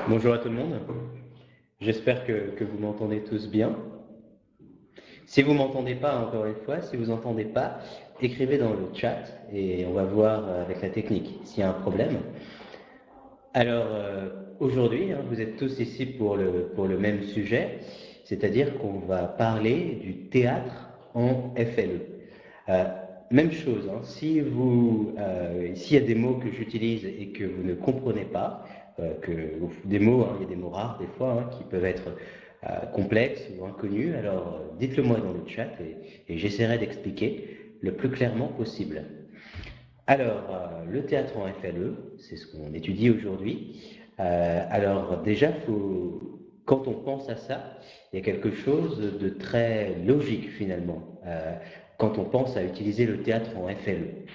Bonjour à tout le monde, j'espère que vous m'entendez tous bien. Si vous m'entendez pas, encore une fois, si vous n'entendez pas, écrivez dans le chat et on va voir avec la technique s'il y a un problème. Alors aujourd'hui, vous êtes tous ici pour le même sujet, c'est-à-dire qu'on va parler du théâtre en FLE. Euh, Même chose, s'il y a des mots que j'utilise et que vous ne comprenez pas, des mots, il y a des mots rares des fois qui peuvent être complexes ou inconnus, alors dites-le moi dans le chat et j'essaierai d'expliquer le plus clairement possible. Alors, le théâtre en FLE, c'est ce qu'on étudie aujourd'hui. Alors déjà, quand on pense à ça, il y a quelque chose de très logique finalement, quand on pense à utiliser le théâtre en FLE.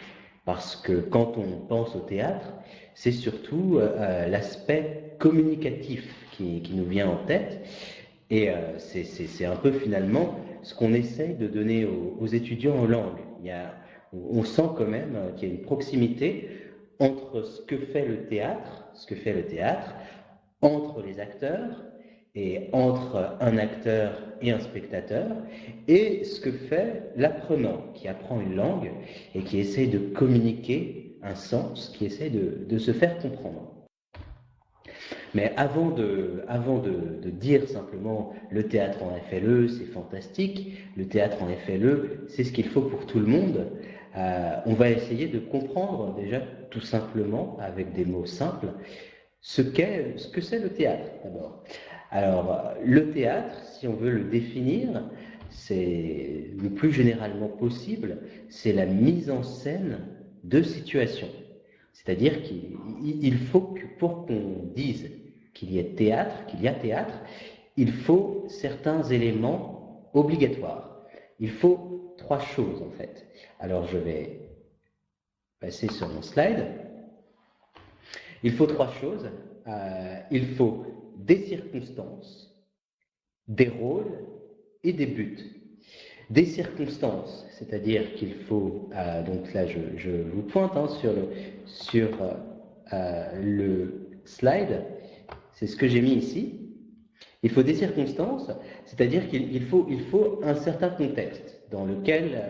Parce que quand on pense au théâtre, c'est surtout l'aspect communicatif qui nous vient en tête. Et c'est un peu finalement ce qu'on essaye de donner aux étudiants en langue. On sent quand même qu'il y a une proximité entre ce que fait le théâtre, entre les acteurs et entre un acteur et un spectateur, et ce que fait l'apprenant qui apprend une langue et qui essaie de communiquer un sens, qui essaie de se faire comprendre. Mais avant de dire simplement le théâtre en FLE, c'est fantastique, le théâtre en FLE, c'est ce qu'il faut pour tout le monde, on va essayer de comprendre déjà tout simplement, avec des mots simples, ce que c'est le théâtre d'abord. Alors, le théâtre, si on veut le définir, c'est le plus généralement possible, c'est la mise en scène de situations. C'est-à-dire qu'il faut que pour qu'on dise qu'il y a théâtre, il faut certains éléments obligatoires. Il faut trois choses en fait. Alors je vais passer sur mon slide. Il faut trois choses. Il faut des circonstances, des rôles et des buts. Des circonstances, c'est-à-dire qu'il faut, donc là je vous pointe sur le slide, c'est ce que j'ai mis ici. Il faut des circonstances, c'est-à-dire qu'il faut un certain contexte dans lequel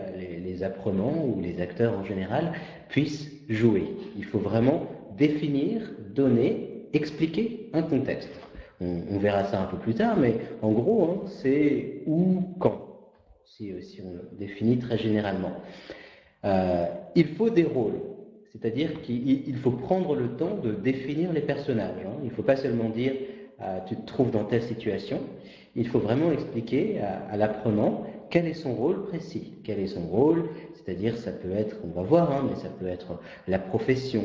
les apprenants ou les acteurs en général puissent jouer. Il faut vraiment définir, donner, expliquer un contexte. On verra ça un peu plus tard, mais en gros, c'est où, quand, si on définit très généralement. Il faut des rôles, c'est-à-dire qu'il faut prendre le temps de définir les personnages. Il ne faut pas seulement dire tu te trouves dans telle situation, il faut vraiment expliquer à l'apprenant quel est son rôle précis, quel est son rôle, c'est-à-dire ça peut être, on va voir, mais ça peut être la profession,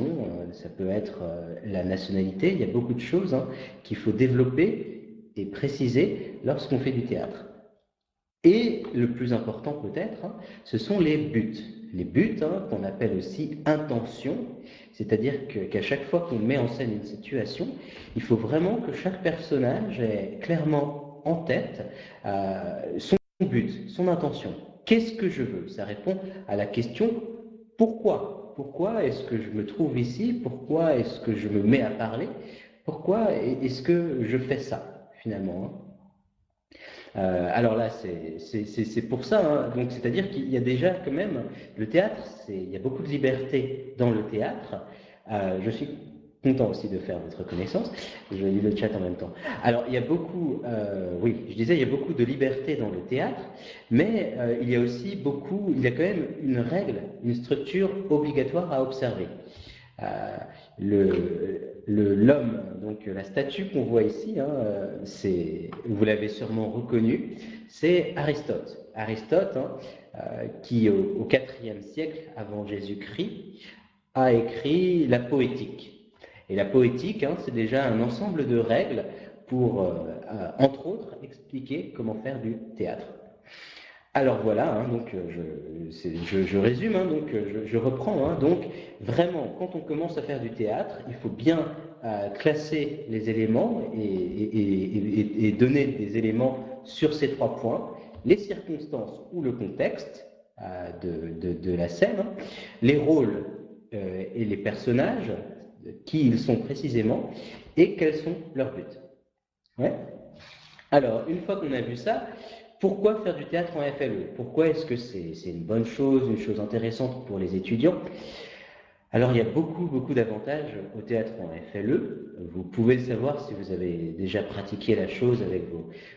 ça peut être la nationalité, il y a beaucoup de choses qu'il faut développer et préciser lorsqu'on fait du théâtre. Et le plus important peut-être, ce sont les buts. Les buts, qu'on appelle aussi intention, c'est-à-dire qu'à chaque fois qu'on met en scène une situation, il faut vraiment que chaque personnage ait clairement en tête son but, son intention. Qu'est-ce que je veux? Ça répond à la question pourquoi? Pourquoi est-ce que je me trouve ici? Pourquoi est-ce que je me mets à parler? Pourquoi est-ce que je fais ça finalement? Alors là, c'est pour ça. Donc, c'est-à-dire qu'il y a déjà quand même le théâtre. Il y a beaucoup de liberté dans le théâtre. Je suis content aussi de faire votre connaissance. Je lis le chat en même temps. Alors, il y a beaucoup, oui, je disais, il y a beaucoup de liberté dans le théâtre, mais il y a aussi il y a quand même une règle, une structure obligatoire à observer. L'homme, donc la statue qu'on voit ici, vous l'avez sûrement reconnu, c'est Aristote. Aristote, qui au IVe siècle avant Jésus-Christ a écrit la poétique. Et la poétique, c'est déjà un ensemble de règles pour, entre autres, expliquer comment faire du théâtre. Alors voilà, donc je résume, donc je reprends. Donc vraiment, quand on commence à faire du théâtre, il faut bien classer les éléments et donner des éléments sur ces trois points, les circonstances ou le contexte de la scène, les rôles et les personnages, qui ils sont précisément, et quels sont leurs buts. Ouais. Alors, une fois qu'on a vu ça, pourquoi faire du théâtre en FLE? Pourquoi est-ce que c'est une bonne chose, une chose intéressante pour les étudiants? Alors, il y a beaucoup d'avantages au théâtre en FLE. Vous pouvez le savoir si vous avez déjà pratiqué la chose avec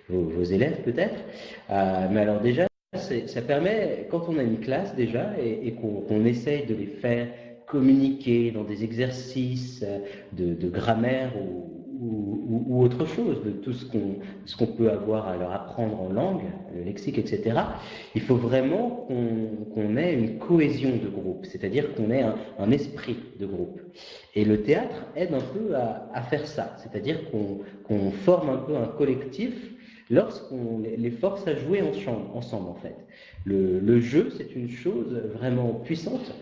vos élèves, peut-être. Mais alors déjà, ça permet, quand on a une classe déjà et qu'on essaye de les faire communiquer dans des exercices de grammaire ou autre chose, de tout ce qu'on peut avoir à leur apprendre en langue, le lexique, etc. Il faut vraiment qu'on ait une cohésion de groupe, c'est-à-dire qu'on ait un esprit de groupe. Et le théâtre aide un peu à faire ça, c'est-à-dire qu'on forme un peu un collectif lorsqu'on les force à jouer ensemble en fait. Le jeu, c'est une chose vraiment puissante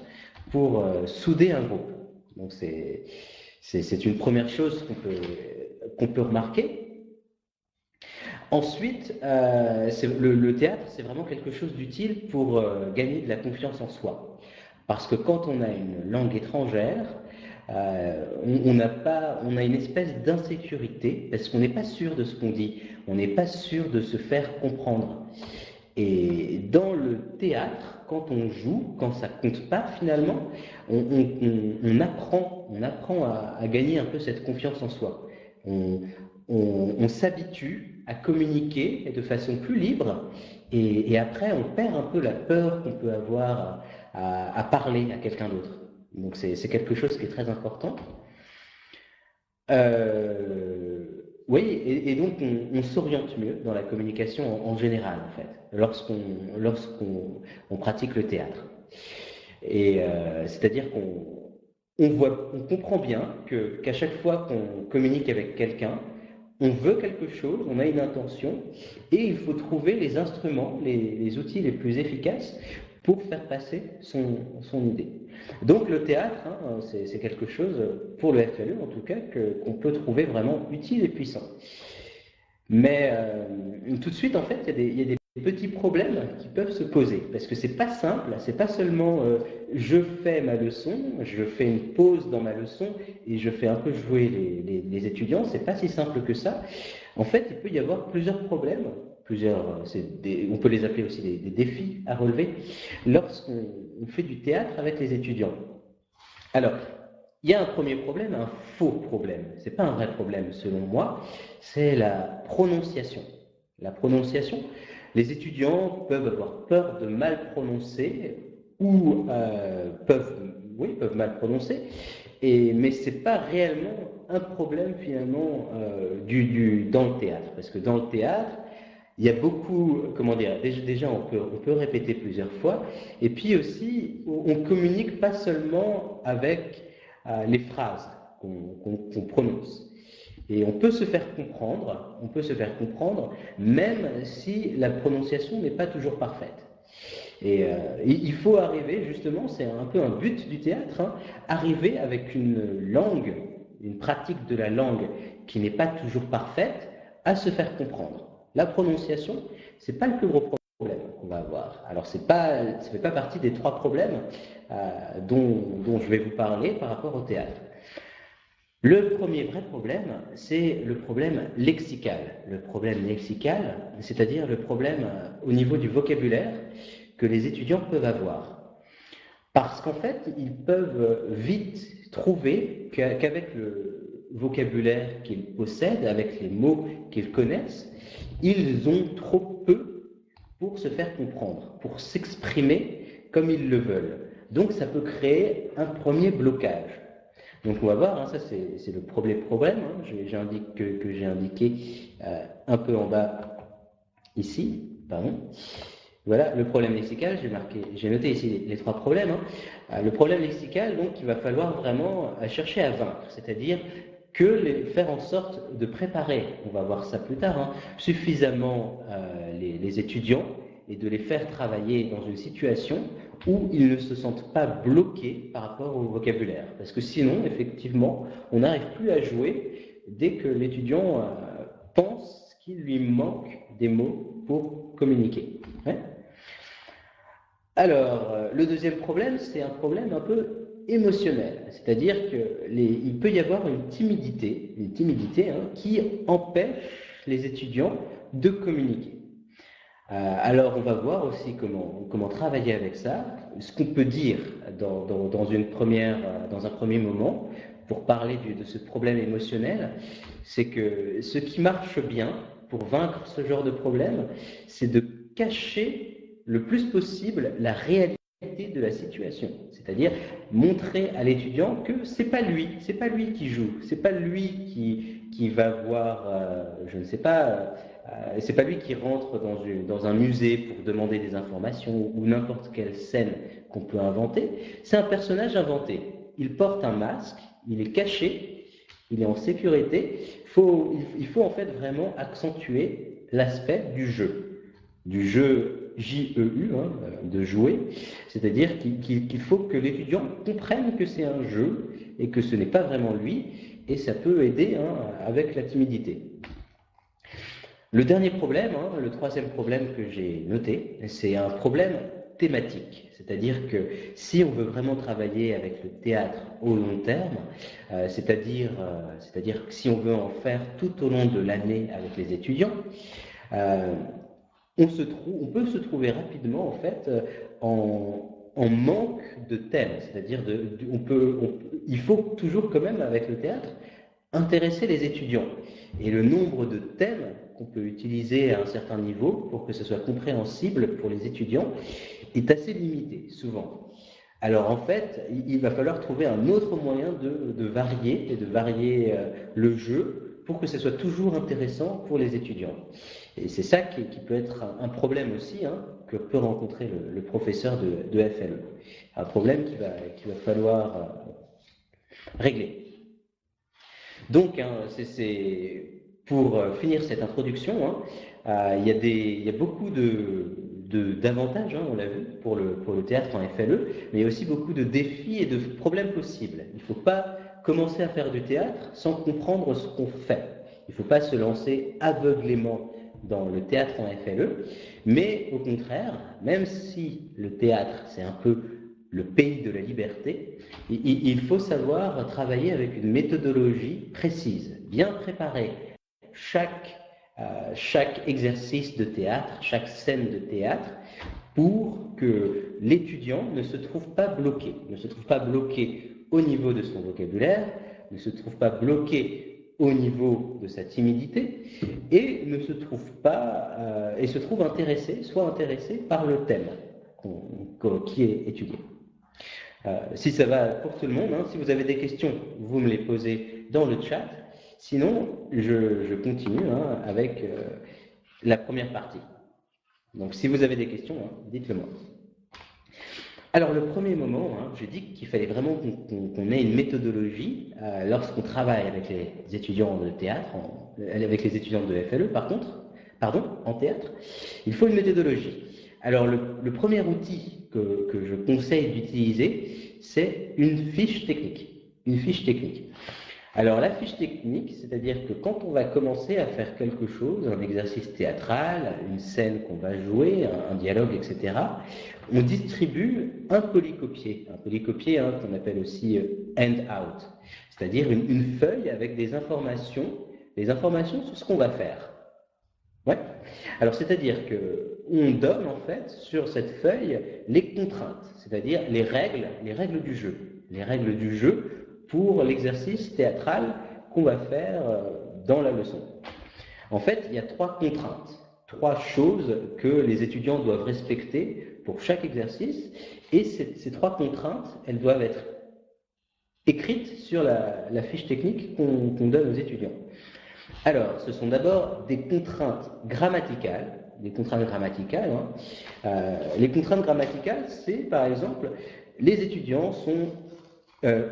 pour souder un groupe. Donc c'est une première chose qu'on peut remarquer. Ensuite, le théâtre, c'est vraiment quelque chose d'utile pour gagner de la confiance en soi. Parce que quand on a une langue étrangère, on a une espèce d'insécurité parce qu'on n'est pas sûr de ce qu'on dit, on n'est pas sûr de se faire comprendre. Et dans le théâtre, quand on joue, quand ça compte pas finalement, on apprend à gagner un peu cette confiance en soi. On s'habitue à communiquer de façon plus libre et après on perd un peu la peur qu'on peut avoir à parler à quelqu'un d'autre. Donc c'est quelque chose qui est très important. Oui, et donc on s'oriente mieux dans la communication en général, en fait, lorsqu'on pratique le théâtre. Et c'est-à-dire on comprend bien qu'à chaque fois qu'on communique avec quelqu'un, on veut quelque chose, on a une intention, et il faut trouver les instruments, les outils les plus efficaces pour faire passer son idée. Donc le théâtre, hein, c'est quelque chose, pour le FLE en tout cas, qu'on peut trouver vraiment utile et puissant. Mais tout de suite, en fait, il y a des petits problèmes qui peuvent se poser, parce que c'est pas simple, c'est pas seulement je fais ma leçon, je fais une pause dans ma leçon et je fais un peu jouer les étudiants, c'est pas si simple que ça. En fait, il peut y avoir plusieurs problèmes, on peut les appeler aussi des défis à relever lorsqu'on fait du théâtre avec les étudiants. Alors, il y a un premier problème, un faux problème. C'est pas un vrai problème selon moi, c'est la prononciation. La prononciation, les étudiants peuvent avoir peur de mal prononcer ou peuvent mal prononcer, mais c'est pas réellement un problème finalement dans le théâtre, parce que dans le théâtre, il y a beaucoup, comment dire, déjà on peut répéter plusieurs fois, et puis aussi on communique pas seulement avec les phrases qu'on prononce. Et on peut se faire comprendre, même si la prononciation n'est pas toujours parfaite. Et il faut arriver, justement, c'est un peu un but du théâtre, hein, arriver avec une langue, une pratique de la langue qui n'est pas toujours parfaite, à se faire comprendre. La prononciation, c'est pas le plus gros problème qu'on va avoir. Alors ça fait pas partie des 3 problèmes dont je vais vous parler par rapport au théâtre. Le premier vrai problème, c'est le problème lexical. Le problème lexical, c'est-à-dire le problème au niveau du vocabulaire que les étudiants peuvent avoir. Parce qu'en fait, ils peuvent vite trouver qu'avec le vocabulaire qu'ils possèdent, avec les mots qu'ils connaissent, ils ont trop peu pour se faire comprendre, pour s'exprimer comme ils le veulent. Donc ça peut créer un premier blocage. Donc on va voir, hein, ça c'est le premier problème, hein, que j'ai indiqué un peu en bas ici, pardon. Voilà, le problème lexical, j'ai noté ici les 3 problèmes. Hein. Le problème lexical, donc, il va falloir vraiment chercher à vaincre, c'est-à-dire faire en sorte de préparer, on va voir ça plus tard, hein, suffisamment les étudiants et de les faire travailler dans une situation où ils ne se sentent pas bloqués par rapport au vocabulaire. Parce que sinon, effectivement, on n'arrive plus à jouer dès que l'étudiant pense qu'il lui manque des mots pour communiquer. Ouais. Alors, le deuxième problème, c'est un problème un peu émotionnelle, c'est-à-dire qu'il peut y avoir une timidité qui empêche les étudiants de communiquer. Alors on va voir aussi comment travailler avec ça. Ce qu'on peut dire dans un premier moment, pour parler de ce problème émotionnel, c'est que ce qui marche bien pour vaincre ce genre de problème, c'est de cacher le plus possible la réalité de la situation, c'est-à-dire montrer à l'étudiant que c'est pas lui qui joue, c'est pas lui qui va voir, je ne sais pas, c'est pas lui qui rentre dans un musée pour demander des informations ou n'importe quelle scène qu'on peut inventer. C'est un personnage inventé. Il porte un masque, il est caché, il est en sécurité. Il faut en fait vraiment accentuer l'aspect du jeu J-E-U, de jouer, c'est-à-dire qu'il faut que l'étudiant comprenne que c'est un jeu et que ce n'est pas vraiment lui, et ça peut aider avec la timidité. Le dernier problème, le troisième problème que j'ai noté, c'est un problème thématique, c'est-à-dire que si on veut vraiment travailler avec le théâtre au long terme, c'est-à-dire que si on veut en faire tout au long de l'année avec les étudiants, on peut se trouver rapidement en fait en manque de thèmes, c'est-à-dire il faut toujours quand même avec le théâtre intéresser les étudiants, et le nombre de thèmes qu'on peut utiliser à un certain niveau pour que ce soit compréhensible pour les étudiants est assez limité souvent. Alors en fait, il va falloir trouver un autre moyen de varier le jeu pour que ce soit toujours intéressant pour les étudiants. Et c'est ça qui peut être un problème aussi, que peut rencontrer le professeur de FLE. Un problème qu'il va falloir régler. Donc, pour finir cette introduction, il y a beaucoup d'avantages, on l'a vu, pour le théâtre en FLE, mais il y a aussi beaucoup de défis et de problèmes possibles. Il ne faut pas commencer à faire du théâtre sans comprendre ce qu'on fait. Il ne faut pas se lancer aveuglément dans le théâtre en FLE, mais au contraire, même si le théâtre, c'est un peu le pays de la liberté, il faut savoir travailler avec une méthodologie précise, bien préparer chaque exercice de théâtre, chaque scène de théâtre, pour que l'étudiant ne se trouve pas bloqué au niveau de son vocabulaire, ne se trouve pas bloqué au niveau de sa timidité, et ne se trouve pas et se trouve soit intéressé par le thème qui est étudié. Si ça va pour tout le monde, si vous avez des questions, vous me les posez dans le chat. Sinon, je continue avec la première partie. Donc, si vous avez des questions, dites-le moi. Alors, le premier moment, j'ai dit qu'il fallait vraiment qu'on ait une méthodologie lorsqu'on travaille avec les étudiants de théâtre, avec les étudiants de FLE, en théâtre. Il faut une méthodologie. Alors, le premier outil que je conseille d'utiliser, c'est une fiche technique. Alors, la fiche technique, c'est-à-dire que quand on va commencer à faire quelque chose, un exercice théâtral, une scène qu'on va jouer, un dialogue, etc., on distribue un polycopier qu'on appelle aussi hand-out, c'est-à-dire une feuille avec des informations sur ce qu'on va faire. Ouais. Alors, c'est-à-dire qu'on donne en fait sur cette feuille les contraintes, c'est-à-dire les règles du jeu pour l'exercice théâtral qu'on va faire dans la leçon. En fait, il y a 3 contraintes, 3 choses que les étudiants doivent respecter pour chaque exercice, et ces 3 contraintes, elles doivent être écrites sur la fiche technique qu'on donne aux étudiants. Alors, ce sont d'abord des contraintes grammaticales. Les contraintes grammaticales, c'est par exemple, les étudiants sont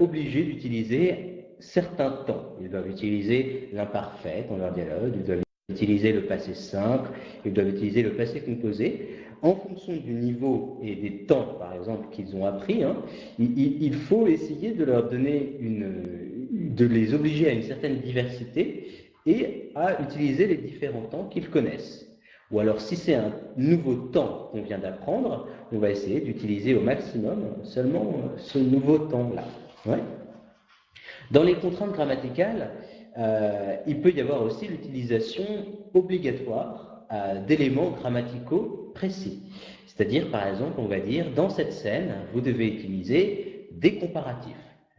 obligés d'utiliser certains temps. Ils doivent utiliser l'imparfait dans leur dialogue, ils doivent utiliser le passé simple, ils doivent utiliser le passé composé. En fonction du niveau et des temps, par exemple, qu'ils ont appris, il faut essayer de leur donner de les obliger à une certaine diversité et à utiliser les différents temps qu'ils connaissent. Ou alors si c'est un nouveau temps qu'on vient d'apprendre, on va essayer d'utiliser au maximum seulement ce nouveau temps-là. Ouais. Dans les contraintes grammaticales, il peut y avoir aussi l'utilisation obligatoire d'éléments grammaticaux précis. C'est-à-dire, par exemple, on va dire, dans cette scène, vous devez utiliser des comparatifs.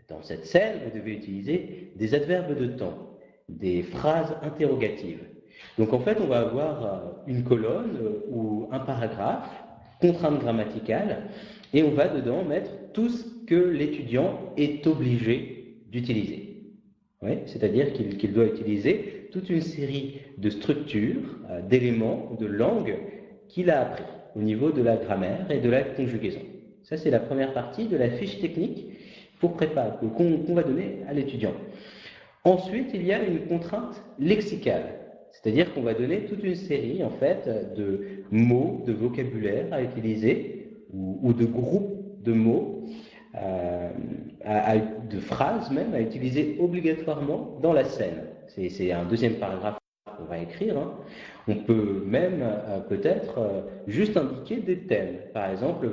Dans cette scène, vous devez utiliser des adverbes de temps, des phrases interrogatives. Donc en fait, on va avoir une colonne ou un paragraphe, contrainte grammaticale, et on va dedans mettre tout ce que l'étudiant est obligé d'utiliser. Oui, c'est-à-dire qu'il doit utiliser toute une série de structures, d'éléments, de langues qu'il a appris au niveau de la grammaire et de la conjugaison. Ça, c'est la première partie de la fiche technique pour préparer, qu'on va donner à l'étudiant. Ensuite, il y a une contrainte lexicale, c'est-à-dire qu'on va donner toute une série en fait de mots, de vocabulaire à utiliser ou de groupes de mots, de phrases même à utiliser obligatoirement dans la scène. C'est un deuxième paragraphe qu'on va écrire. Hein. On peut même peut-être juste indiquer des thèmes. Par exemple,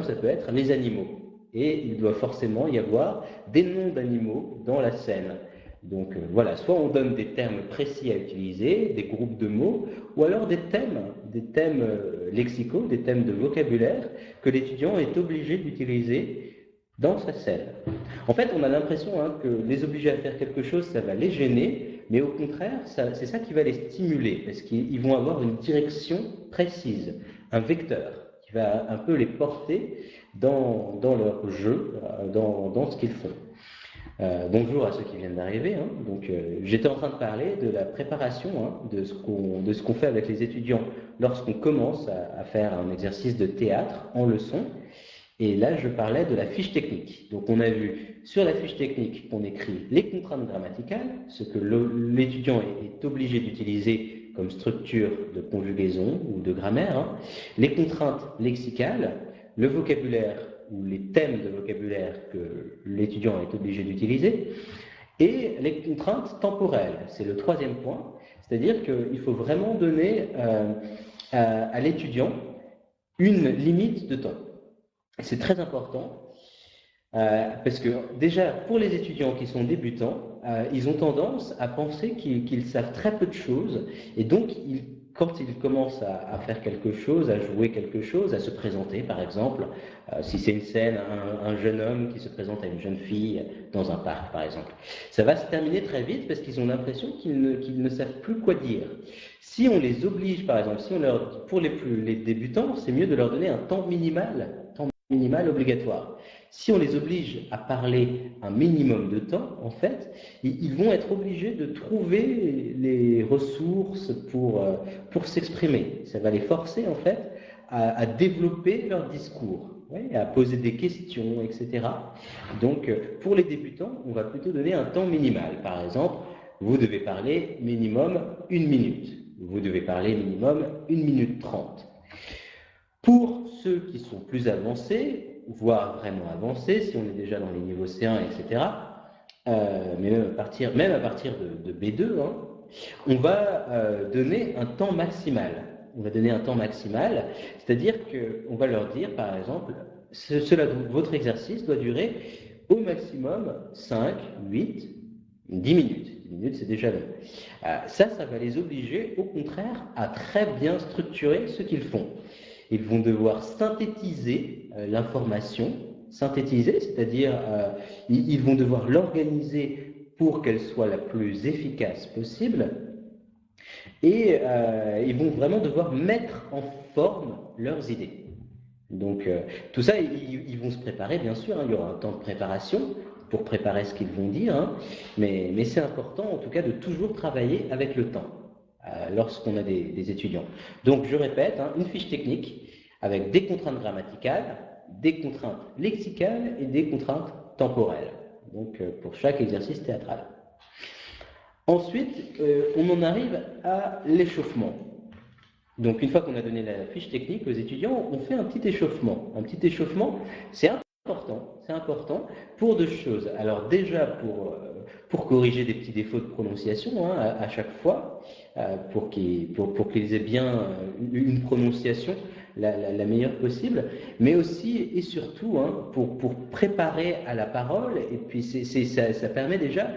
ça peut être les animaux. Et il doit forcément y avoir des noms d'animaux dans la scène. Donc voilà, soit on donne des termes précis à utiliser, des groupes de mots, ou alors des thèmes lexicaux, des thèmes de vocabulaire que l'étudiant est obligé d'utiliser dans sa scène. En fait, on a l'impression que les obliger à faire quelque chose, ça va les gêner, mais au contraire, c'est ça qui va les stimuler, parce qu'ils vont avoir une direction précise, un vecteur qui va un peu les porter dans leur jeu, dans ce qu'ils font. Bonjour à ceux qui viennent d'arriver. Hein. Donc, j'étais en train de parler de la préparation, de ce qu'on fait avec les étudiants lorsqu'on commence à faire un exercice de théâtre en leçon. Et là, je parlais de la fiche technique. Donc, on a vu sur la fiche technique qu'on écrit les contraintes grammaticales, ce que l'étudiant est obligé d'utiliser comme structure de conjugaison ou de grammaire, les contraintes lexicales, le vocabulaire ou les thèmes de vocabulaire que l'étudiant est obligé d'utiliser, et les contraintes temporelles. C'est le troisième point, c'est-à-dire qu'il faut vraiment donner à l'étudiant une limite de temps. C'est très important, parce que déjà, pour les étudiants qui sont débutants, ils ont tendance à penser qu'ils savent très peu de choses, et donc quand ils commencent à faire quelque chose, à jouer quelque chose, à se présenter par exemple, si c'est une scène, un jeune homme qui se présente à une jeune fille dans un parc par exemple, ça va se terminer très vite parce qu'ils ont l'impression qu'ils ne savent plus quoi dire. Si on les oblige par exemple, pour les débutants, c'est mieux de leur donner un temps minimal obligatoire. Si on les oblige à parler un minimum de temps, en fait, ils vont être obligés de trouver les ressources pour s'exprimer. Ça va les forcer, en fait, à développer leur discours, à poser des questions, etc. Donc, pour les débutants, on va plutôt donner un temps minimal. Par exemple, vous devez parler minimum 1 minute. Vous devez parler minimum 1 minute 30. Pour ceux qui sont plus avancés, voire vraiment avancés, si on est déjà dans les niveaux C1, etc., mais même à partir de B2, on va donner un temps maximal. On va donner un temps maximal, c'est-à-dire qu'on va leur dire, par exemple, votre exercice doit durer au maximum 5, 8, 10 minutes. 10 minutes, c'est déjà long. Ça va les obliger, au contraire, à très bien structurer ce qu'ils font. Ils vont devoir synthétiser l'information, c'est-à-dire ils vont devoir l'organiser pour qu'elle soit la plus efficace possible, et ils vont vraiment devoir mettre en forme leurs idées. Donc tout ça, ils vont se préparer, bien sûr, il y aura un temps de préparation pour préparer ce qu'ils vont dire, mais c'est important en tout cas de toujours travailler avec le temps. Lorsqu'on a des étudiants. Donc, je répète, une fiche technique avec des contraintes grammaticales, des contraintes lexicales et des contraintes temporelles. Donc, pour chaque exercice théâtral. Ensuite, on en arrive à l'échauffement. Donc, une fois qu'on a donné la fiche technique aux étudiants, on fait un petit échauffement. Un petit échauffement, c'est important pour deux choses. Alors déjà, pour pour corriger des petits défauts de prononciation hein, à chaque fois, pour qu'ils aient bien une prononciation la meilleure possible, mais aussi et surtout hein, pour préparer à la parole, et puis ça permet déjà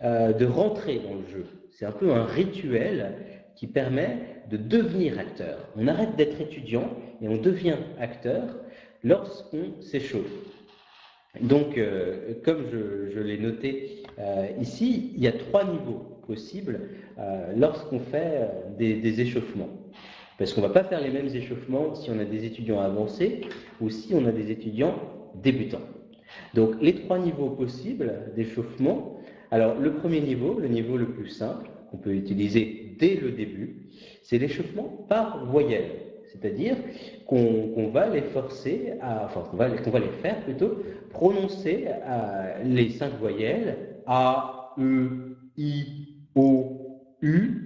de rentrer dans le jeu. C'est un peu un rituel qui permet de devenir acteur. On arrête d'être étudiant et on devient acteur lorsqu'on s'échauffe. Donc, comme je l'ai noté ici, il y a 3 niveaux possibles lorsqu'on fait des échauffements. Parce qu'on ne va pas faire les mêmes échauffements si on a des étudiants avancés ou si on a des étudiants débutants. Donc, les 3 niveaux possibles d'échauffement. Alors, le premier niveau, le niveau le plus simple, qu'on peut utiliser dès le début, c'est l'échauffement par voyelle. C'est-à-dire qu'on va les forcer qu'on va les faire plutôt prononcer les 5 voyelles A, E, I, O, U,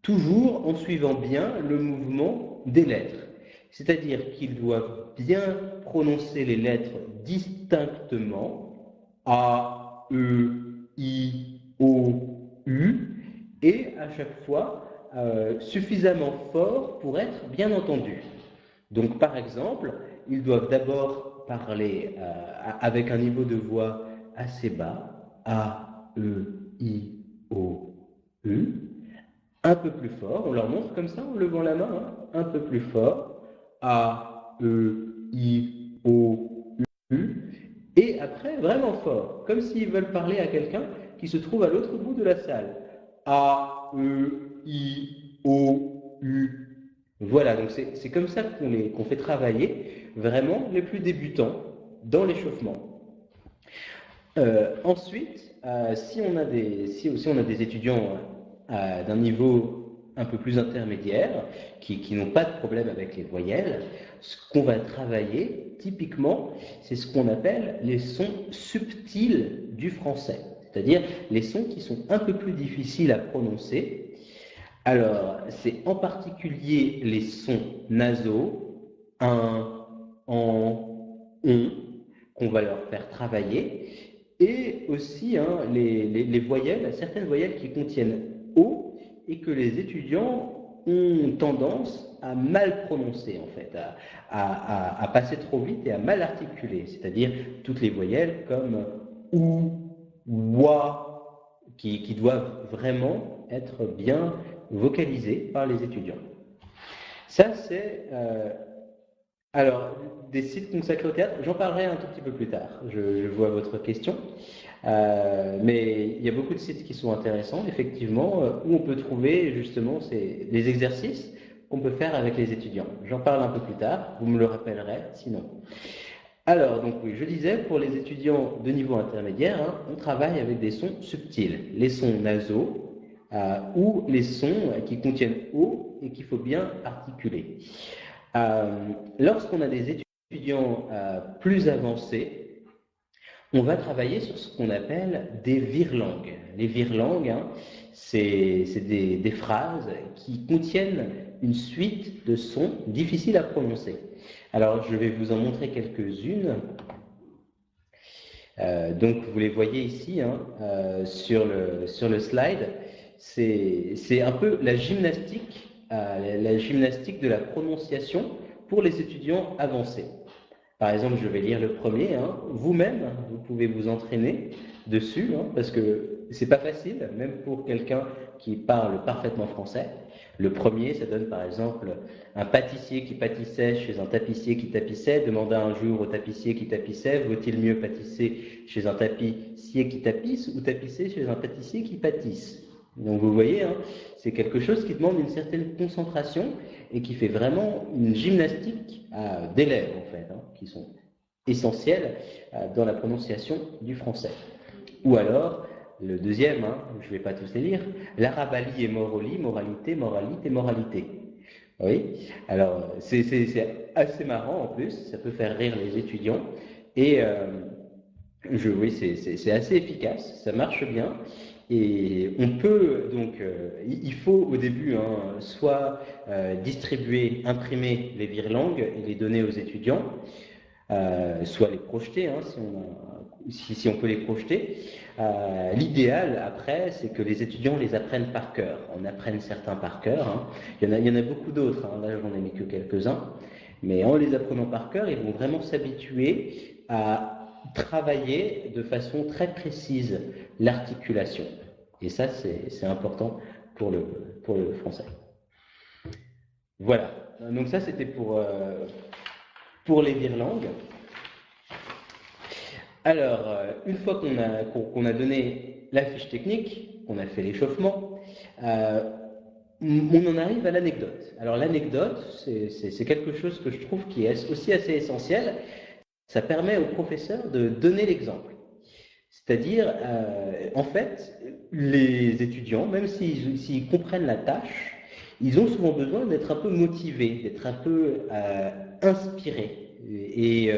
toujours en suivant bien le mouvement des lettres. C'est-à-dire qu'ils doivent bien prononcer les lettres distinctement, A, E, I, O, U, et à chaque fois suffisamment fort pour être bien entendu. Donc par exemple, ils doivent d'abord parler avec un niveau de voix assez bas, A, E, I, O, U, un peu plus fort, on leur montre comme ça en levant la main, hein, un peu plus fort, A, E, I, O, U, et après vraiment fort, comme s'ils veulent parler à quelqu'un qui se trouve à l'autre bout de la salle. A, E, I, O, U. Voilà, donc c'est comme ça qu'on fait travailler vraiment les plus débutants dans l'échauffement. Ensuite, si on a des étudiants d'un niveau un peu plus intermédiaire, qui n'ont pas de problème avec les voyelles, ce qu'on va travailler, typiquement, c'est ce qu'on appelle les sons subtils du français. C'est-à-dire les sons qui sont un peu plus difficiles à prononcer. Alors, c'est en particulier les sons nasaux, un, en, on, qu'on va leur faire travailler, et aussi hein, les voyelles, certaines voyelles qui contiennent O et que les étudiants ont tendance à mal prononcer en fait, à passer trop vite et à mal articuler, c'est-à-dire toutes les voyelles comme OU, OUA, qui doivent vraiment être bien vocalisées par les étudiants. Ça, c'est alors des sites consacrés au théâtre. J'en parlerai un tout petit peu plus tard. Je vois votre question. Mais il y a beaucoup de sites qui sont intéressants, effectivement, où on peut trouver justement les exercices qu'on peut faire avec les étudiants. J'en parle un peu plus tard, vous me le rappellerez sinon. Alors, donc oui, je disais, pour les étudiants de niveau intermédiaire, hein, on travaille avec des sons subtils, les sons nasaux ou les sons qui contiennent O et qu'il faut bien articuler. Lorsqu'on a des étudiants plus avancés, on va travailler sur ce qu'on appelle des virelangues. Les virelangues, hein, c'est des phrases qui contiennent une suite de sons difficiles à prononcer. Alors, je vais vous en montrer quelques-unes. Donc, vous les voyez ici hein, sur le slide. C'est un peu la gymnastique de la prononciation pour les étudiants avancés. Par exemple, je vais lire le premier. Hein. Vous-même, vous pouvez vous entraîner dessus, hein, parce que c'est pas facile, même pour quelqu'un qui parle parfaitement français. Le premier, ça donne par exemple un pâtissier qui pâtissait chez un tapissier qui tapissait, demanda un jour au tapissier qui tapissait, vaut-il mieux pâtisser chez un tapissier qui tapisse ou tapisser chez un pâtissier qui pâtisse? Donc vous voyez, hein, c'est quelque chose qui demande une certaine concentration et qui fait vraiment une gymnastique d'élèves en fait, hein, qui sont essentielles dans la prononciation du français. Ou alors, le deuxième, hein, je ne vais pas tous les lire, l'arabalie et moroli, moralité, moralité, moralité. Oui, alors c'est assez marrant en plus, ça peut faire rire les étudiants et oui, c'est assez efficace, ça marche bien. Et on peut donc, il faut au début hein, soit distribuer, imprimer les virelangues et les donner aux étudiants, soit les projeter, hein, si on peut les projeter. L'idéal, après, c'est que les étudiants les apprennent par cœur. On apprenne certains par cœur. Hein. Il y en a beaucoup d'autres. Hein. Là, j'en ai mis que quelques-uns. Mais en les apprenant par cœur, ils vont vraiment s'habituer à travailler de façon très précise l'articulation. Et ça, c'est important pour le français. Voilà. Donc ça, c'était pour les virlangues. Alors, une fois qu'on a donné la fiche technique, qu'on a fait l'échauffement, on en arrive à l'anecdote. Alors l'anecdote, c'est quelque chose que je trouve qui est aussi assez essentiel. Ça permet au professeur de donner l'exemple. C'est-à-dire, en fait, les étudiants, même s'ils comprennent la tâche, ils ont souvent besoin d'être un peu motivés, d'être un peu inspirés. Et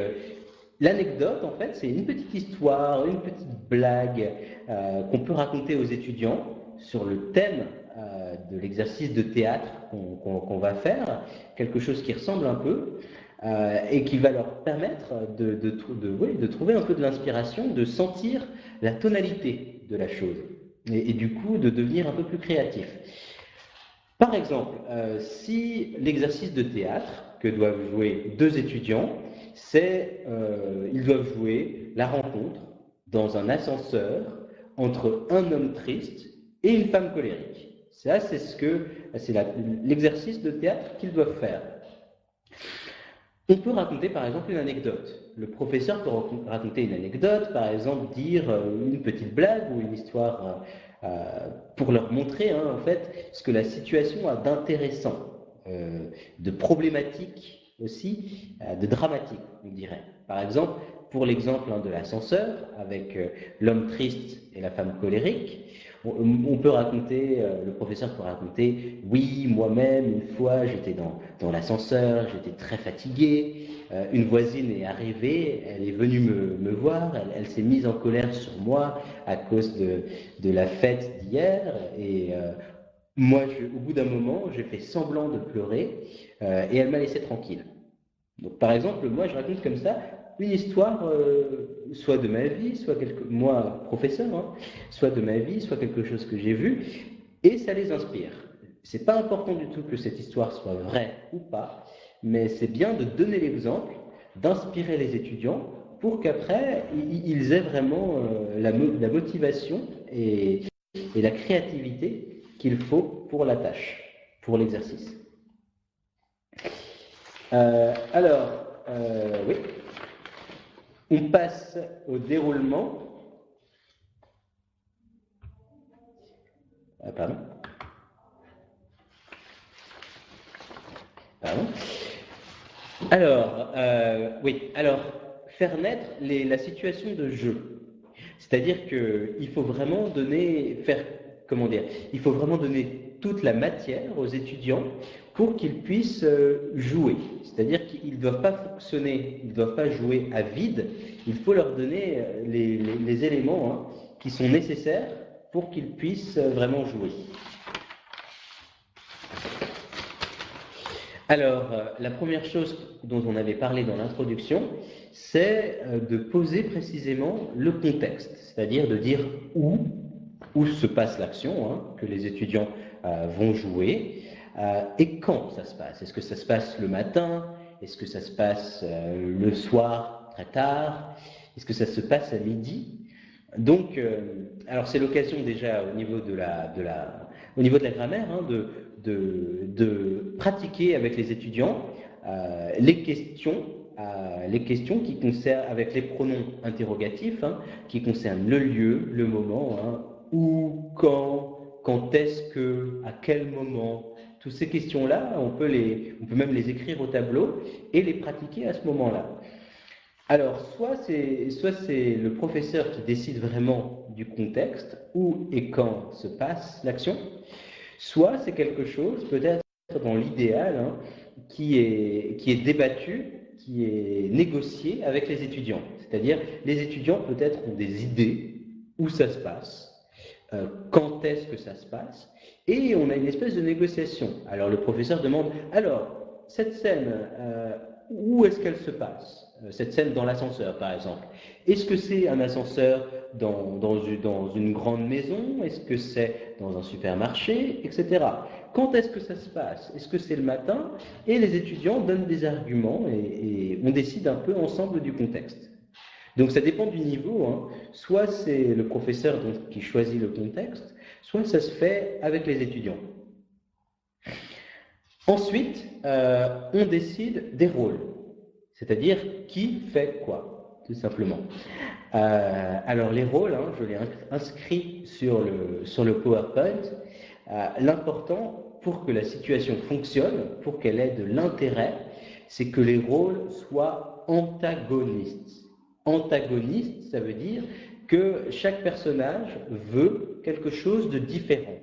l'anecdote, en fait, c'est une petite histoire, une petite blague qu'on peut raconter aux étudiants sur le thème de l'exercice de théâtre qu'on va faire, quelque chose qui ressemble un peu et qui va leur permettre de trouver un peu de l'inspiration, de sentir la tonalité de la chose et du coup de devenir un peu plus créatif. Par exemple, si l'exercice de théâtre que doivent jouer deux étudiants, ils doivent jouer la rencontre dans un ascenseur entre un homme triste et une femme colérique. Ça, c'est l'exercice de théâtre qu'ils doivent faire. On peut raconter par exemple une anecdote. Le professeur peut raconter une anecdote, par exemple dire une petite blague ou une histoire pour leur montrer en fait ce que la situation a d'intéressant, de problématique aussi, de dramatique, on dirait. Par exemple, pour l'exemple de l'ascenseur avec l'homme triste et la femme colérique, on peut raconter, le professeur peut raconter, oui, moi-même, une fois, j'étais dans l'ascenseur, j'étais très fatigué, une voisine est arrivée, elle est venue me voir, elle s'est mise en colère sur moi à cause de la fête d'hier, et moi, au bout d'un moment, j'ai fait semblant de pleurer, et elle m'a laissé tranquille. Donc, par exemple, moi, je raconte comme ça une histoire, soit de ma vie, soit moi, professeur, soit de ma vie, soit quelque chose que j'ai vu, et ça les inspire. C'est pas important du tout que cette histoire soit vraie ou pas, mais c'est bien de donner l'exemple, d'inspirer les étudiants pour qu'après, ils aient vraiment la motivation et la créativité qu'il faut pour la tâche, pour l'exercice. Oui. On passe au déroulement. Pardon. Alors, faire naître la situation de jeu. C'est-à-dire qu'il faut vraiment donner toute la matière aux étudiants pour qu'ils puissent jouer. C'est-à-dire qu'ils ne doivent pas fonctionner, ils ne doivent pas jouer à vide. Il faut leur donner les éléments qui sont nécessaires pour qu'ils puissent vraiment jouer. Alors, la première chose dont on avait parlé dans l'introduction, c'est de poser précisément le contexte, c'est-à-dire de dire où se passe l'action, que les étudiants vont jouer, et quand ça se passe. Est-ce que ça se passe le matin? Est-ce que ça se passe le soir, très tard? Est-ce que ça se passe à midi? Donc, alors c'est l'occasion déjà au niveau de la grammaire de pratiquer avec les étudiants les questions qui concernent, avec les pronoms interrogatifs, qui concernent le lieu, le moment, où, quand est-ce que, à quel moment. Toutes ces questions-là, on peut même les écrire au tableau et les pratiquer à ce moment-là. Alors, soit c'est le professeur qui décide vraiment du contexte, où et quand se passe l'action, soit c'est quelque chose, peut-être dans l'idéal, qui est débattu, qui est négocié avec les étudiants. C'est-à-dire, les étudiants peut-être ont des idées où ça se passe, quand est-ce que ça se passe, et on a une espèce de négociation. Alors le professeur demande, alors, cette scène, où est-ce qu'elle se passe? Cette scène dans l'ascenseur, par exemple. Est-ce que c'est un ascenseur dans une grande maison? Est-ce que c'est dans un supermarché? Etc. Quand est-ce que ça se passe? Est-ce que c'est le matin? Et les étudiants donnent des arguments et on décide un peu ensemble du contexte. Donc ça dépend du niveau, hein. Soit c'est le professeur qui choisit le contexte, soit ça se fait avec les étudiants. Ensuite, on décide des rôles, c'est-à-dire qui fait quoi, tout simplement. Alors les rôles, hein, je l'ai inscrit sur le PowerPoint. L'important pour que la situation fonctionne, pour qu'elle ait de l'intérêt, c'est que les rôles soient antagonistes. Antagoniste, ça veut dire que chaque personnage veut quelque chose de différent.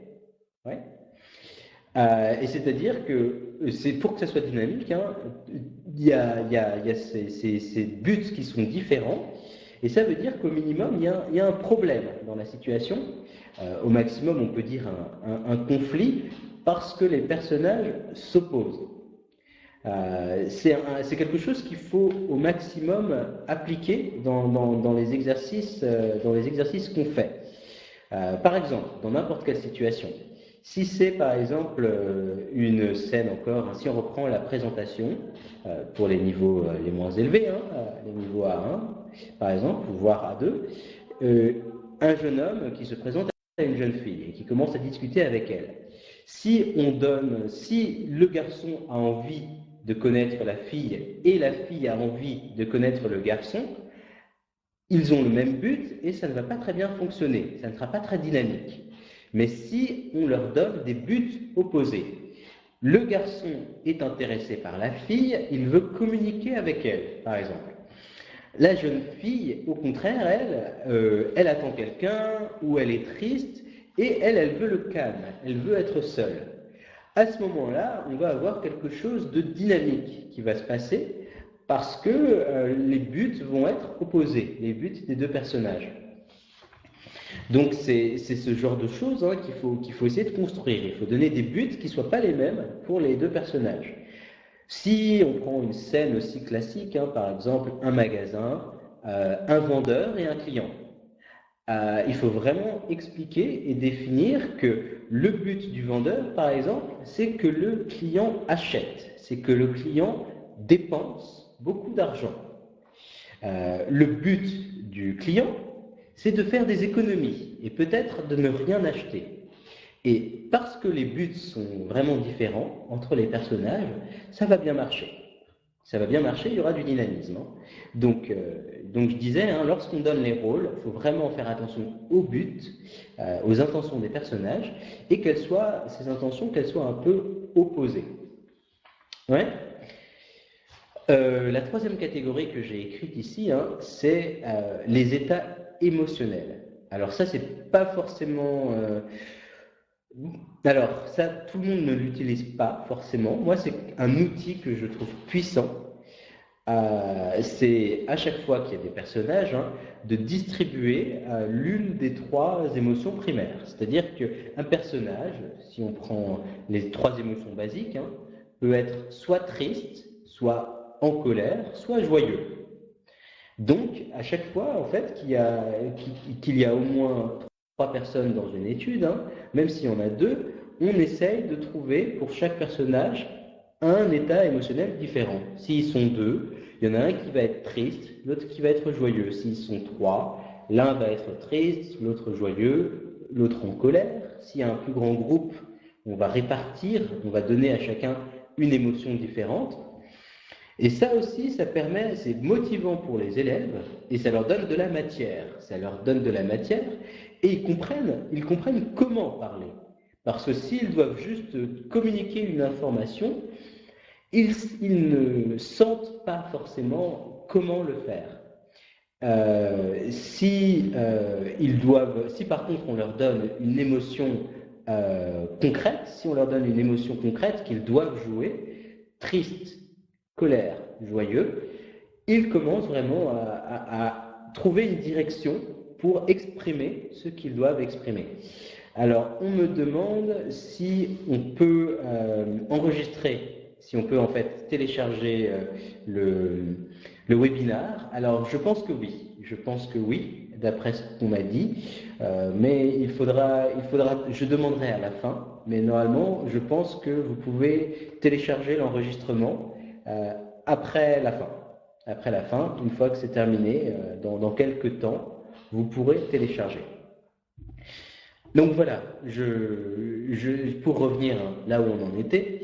Ouais. Et c'est-à-dire que c'est pour que ça soit dynamique, hein, il y a ces buts qui sont différents, et ça veut dire qu'au minimum, il y a un problème dans la situation. Au maximum, on peut dire un conflit, parce que les personnages s'opposent. C'est quelque chose qu'il faut au maximum appliquer dans les exercices qu'on fait. Par exemple, dans n'importe quelle situation, si c'est par exemple une scène encore, si on reprend la présentation pour les niveaux les moins élevés, hein, les niveaux A1 par exemple, voire A2, un jeune homme qui se présente à une jeune fille et qui commence à discuter avec elle. Si le garçon a envie de connaître la fille et la fille a envie de connaître le garçon, ils ont le même but et ça ne va pas très bien fonctionner, ça ne sera pas très dynamique. Mais si on leur donne des buts opposés, le garçon est intéressé par la fille, il veut communiquer avec elle, par exemple. La jeune fille, au contraire, elle attend quelqu'un ou elle est triste et elle veut le calme, elle veut être seule. À ce moment-là, on va avoir quelque chose de dynamique qui va se passer parce que les buts vont être opposés, les buts des deux personnages. Donc c'est ce genre de choses, hein, qu'il faut essayer de construire. Il faut donner des buts qui ne soient pas les mêmes pour les deux personnages. Si on prend une scène aussi classique, hein, par exemple un magasin, un vendeur et un client, il faut vraiment expliquer et définir que le but du vendeur, par exemple, c'est que le client achète, c'est que le client dépense beaucoup d'argent. Le but du client, c'est de faire des économies et peut-être de ne rien acheter. Et parce que les buts sont vraiment différents entre les personnages, ça va bien marcher. Ça va bien marcher, il y aura du dynamisme. Hein. Donc je disais, hein, lorsqu'on donne les rôles, il faut vraiment faire attention aux buts, aux intentions des personnages, et ces intentions, qu'elles soient un peu opposées. Ouais. La troisième catégorie que j'ai écrite ici, hein, c'est les états émotionnels. Alors ça, c'est pas forcément... Alors ça, tout le monde ne l'utilise pas forcément. Moi, c'est un outil que je trouve puissant. C'est à chaque fois qu'il y a des personnages, hein, de distribuer l'une des trois émotions primaires. C'est-à-dire qu'un personnage, si on prend les trois émotions basiques, hein, peut être soit triste, soit en colère, soit joyeux. Donc, à chaque fois, en fait, qu'il y a au moins trois personnes dans une étude, hein, même si on a deux, on essaye de trouver pour chaque personnage un état émotionnel différent. S'ils sont deux, il y en a un qui va être triste, l'autre qui va être joyeux. S'ils sont trois, l'un va être triste, l'autre joyeux, l'autre en colère. S'il y a un plus grand groupe, on va répartir, on va donner à chacun une émotion différente. Et ça aussi, c'est motivant pour les élèves et ça leur donne de la matière. Ça leur donne de la matière et ils comprennent comment parler. Parce que s'ils doivent juste communiquer une information, ils ne sentent pas forcément comment le faire. Si par contre on leur donne une émotion concrète, si on leur donne une émotion concrète qu'ils doivent jouer, triste, colère, joyeux, ils commencent vraiment à trouver une direction pour exprimer ce qu'ils doivent exprimer. Alors, on me demande si on peut enregistrer si on peut en fait télécharger le webinar. Alors je pense que oui, d'après ce qu'on m'a dit, mais je demanderai à la fin, mais normalement je pense que vous pouvez télécharger l'enregistrement après la fin. Après la fin, une fois que c'est terminé, dans quelques temps, vous pourrez télécharger. Donc voilà, pour revenir là où on en était,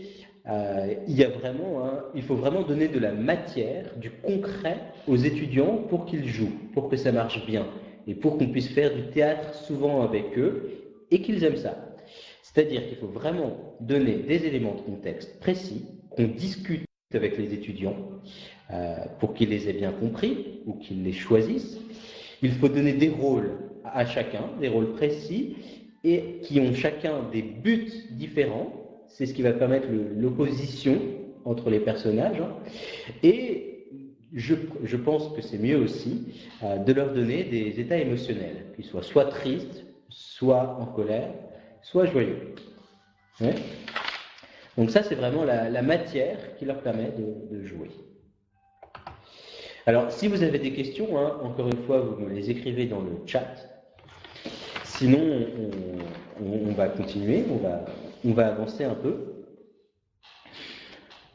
il faut vraiment donner de la matière, du concret aux étudiants pour qu'ils jouent, pour que ça marche bien et pour qu'on puisse faire du théâtre souvent avec eux et qu'ils aiment ça. C'est-à-dire qu'il faut vraiment donner des éléments de contexte précis, qu'on discute avec les étudiants pour qu'ils les aient bien compris ou qu'ils les choisissent. Il faut donner des rôles à chacun, des rôles précis et qui ont chacun des buts différents. C'est ce qui va permettre l'opposition entre les personnages. Et je pense que c'est mieux aussi de leur donner des états émotionnels, qu'ils soient soit tristes, soit en colère, soit joyeux. Ouais. Donc ça, c'est vraiment la matière qui leur permet de jouer. Alors, si vous avez des questions, encore une fois, vous me les écrivez dans le chat. Sinon, on va continuer, on va avancer un peu.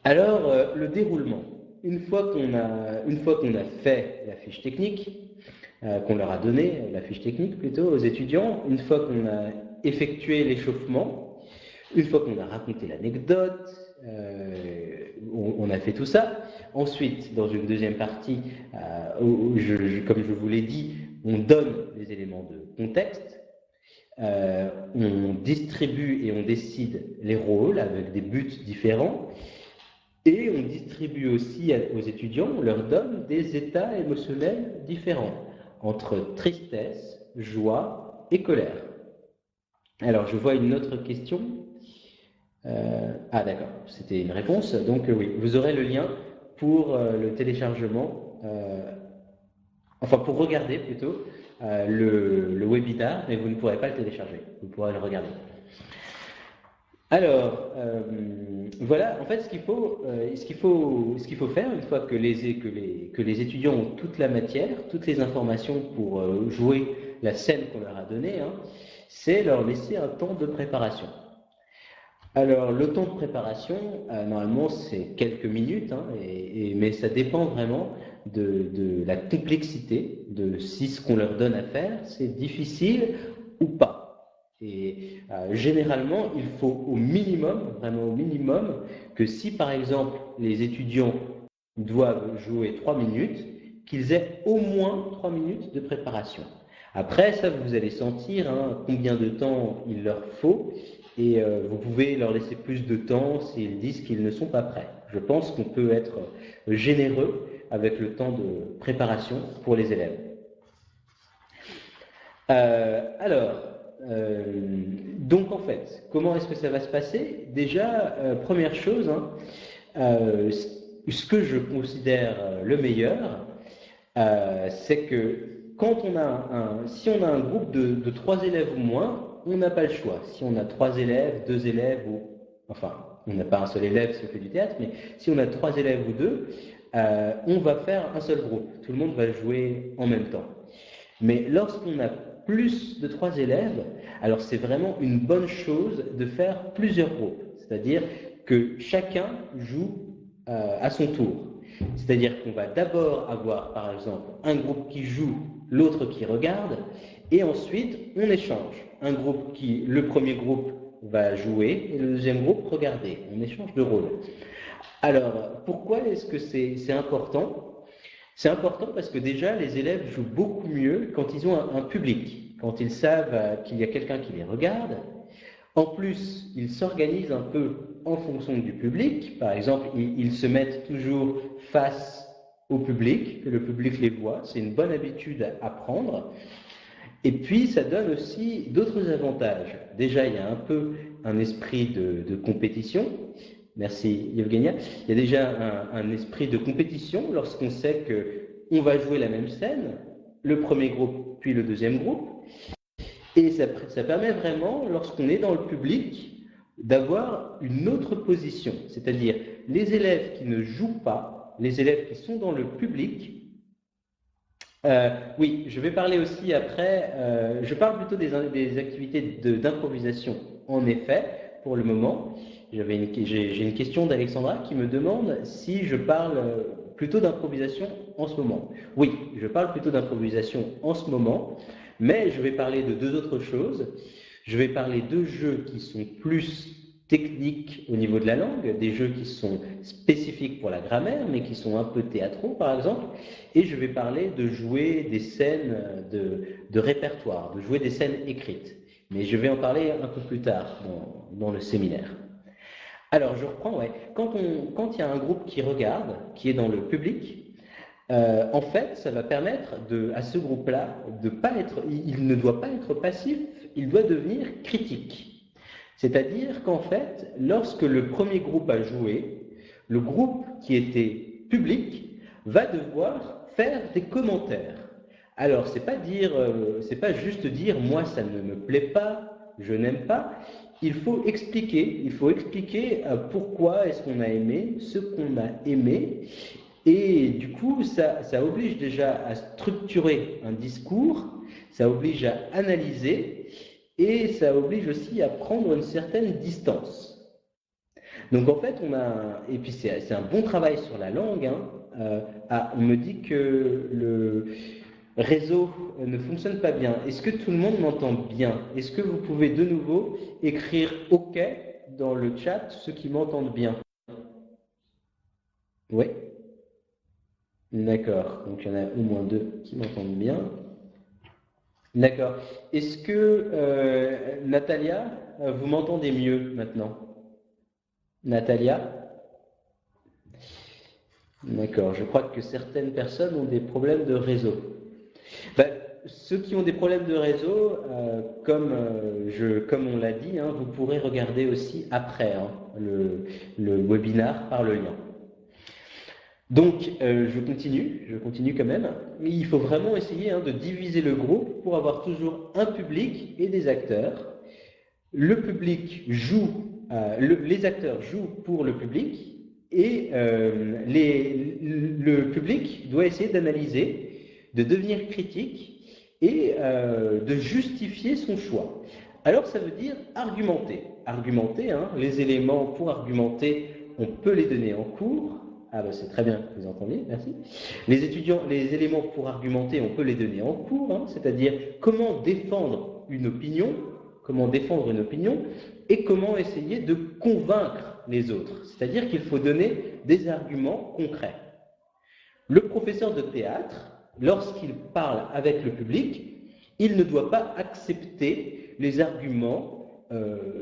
Alors, le déroulement. Une fois qu'on a fait la fiche technique, qu'on leur a donné, la fiche technique plutôt, aux étudiants, une fois qu'on a effectué l'échauffement, une fois qu'on a raconté l'anecdote, on a fait tout ça. Ensuite, dans une deuxième partie, comme je vous l'ai dit, on donne les éléments de contexte, on distribue et on décide les rôles avec des buts différents, et on distribue aussi aux étudiants, on leur donne des états émotionnels différents, entre tristesse, joie et colère. Alors, je vois une autre question. D'accord, c'était une réponse. Donc oui, vous aurez le lien pour le téléchargement, pour regarder plutôt le webinar, mais vous ne pourrez pas le télécharger, vous pourrez le regarder. Alors, voilà, en fait, ce qu'il faut faire, une fois que les étudiants ont toute la matière, toutes les informations pour jouer la scène qu'on leur a donnée, c'est leur laisser un temps de préparation. Alors, le temps de préparation, normalement, c'est quelques minutes, mais ça dépend vraiment de la complexité de si ce qu'on leur donne à faire, c'est difficile ou pas. Et généralement, il faut au minimum, vraiment au minimum, que si par exemple les étudiants doivent jouer 3 minutes, qu'ils aient au moins 3 minutes de préparation. Après, ça, vous allez sentir combien de temps il leur faut. Et vous pouvez leur laisser plus de temps s'ils disent qu'ils ne sont pas prêts. Je pense qu'on peut être généreux avec le temps de préparation pour les élèves. Donc en fait, comment est-ce que ça va se passer? Déjà, première chose, ce que je considère le meilleur, c'est que quand si on a un groupe de 3 élèves ou moins, on n'a pas le choix. Si on a 3 élèves, 2 élèves, on n'a pas un seul élève si on fait du théâtre, mais si on a 3 élèves ou 2, on va faire un seul groupe. Tout le monde va jouer en même temps. Mais lorsqu'on a plus de 3 élèves, alors c'est vraiment une bonne chose de faire plusieurs groupes. C'est-à-dire que chacun joue à son tour. C'est-à-dire qu'on va d'abord avoir, par exemple, un groupe qui joue, l'autre qui regarde, et ensuite on échange. Le premier groupe va jouer et le deuxième groupe regarder. On échange de rôle. Alors, pourquoi est-ce que c'est important? C'est important parce que déjà, les élèves jouent beaucoup mieux quand ils ont un public, quand ils savent qu'il y a quelqu'un qui les regarde. En plus, ils s'organisent un peu en fonction du public. Par exemple, ils se mettent toujours face au public, que le public les voit. C'est une bonne habitude à prendre. Et puis, ça donne aussi d'autres avantages. Déjà, il y a un peu un esprit de compétition. Merci Yevgenia. Il y a déjà un esprit de compétition lorsqu'on sait qu'on va jouer la même scène, le premier groupe puis le deuxième groupe. Et ça permet vraiment, lorsqu'on est dans le public, d'avoir une autre position, c'est-à-dire les élèves qui ne jouent pas, les élèves qui sont dans le public. Oui, je vais parler aussi après, je parle plutôt des activités d'improvisation, en effet, pour le moment. J'ai une question d'Alexandra qui me demande si je parle plutôt d'improvisation en ce moment. Oui, je parle plutôt d'improvisation en ce moment, mais je vais parler de deux autres choses. Je vais parler de jeux qui sont plus techniques au niveau de la langue, des jeux qui sont spécifiques pour la grammaire, mais qui sont un peu théâtraux, par exemple. Et je vais parler de jouer des scènes de répertoire, de jouer des scènes écrites. Mais je vais en parler un peu plus tard dans le séminaire. Alors, je reprends, ouais. Quand il y a un groupe qui regarde, qui est dans le public, en fait, ça va permettre à ce groupe-là de pas être, il ne doit pas être passif, il doit devenir critique. C'est-à-dire qu'en fait, lorsque le premier groupe a joué, le groupe qui était public va devoir faire des commentaires. Alors, c'est pas juste dire moi ça ne me plaît pas, je n'aime pas. Il faut expliquer pourquoi est-ce qu'on a aimé, ce qu'on a aimé. Et du coup, ça oblige déjà à structurer un discours, ça oblige à analyser et ça oblige aussi à prendre une certaine distance. Donc en fait, et puis c'est un bon travail sur la langue. On me dit que le réseau ne fonctionne pas bien. Est-ce que tout le monde m'entend bien? Est-ce que vous pouvez de nouveau écrire OK dans le chat, ceux qui m'entendent bien? Oui. D'accord, donc il y en a au moins deux qui m'entendent bien. D'accord. Est-ce que, Natalia, vous m'entendez mieux maintenant? Natalia? D'accord, je crois que certaines personnes ont des problèmes de réseau. Ceux qui ont des problèmes de réseau, comme on l'a dit, vous pourrez regarder aussi après le webinaire par le lien. Donc, je continue quand même. Il faut vraiment essayer de diviser le groupe pour avoir toujours un public et des acteurs. Le public joue, les acteurs jouent pour le public et le public doit essayer d'analyser, de devenir critique et de justifier son choix. Alors, ça veut dire argumenter. Argumenter, les éléments pour argumenter, on peut les donner en cours. Ah ben c'est très bien, vous entendez, merci. Les éléments pour argumenter, on peut les donner en cours, c'est-à-dire comment défendre une opinion, et comment essayer de convaincre les autres. C'est-à-dire qu'il faut donner des arguments concrets. Le professeur de théâtre, lorsqu'il parle avec le public, il ne doit pas accepter les arguments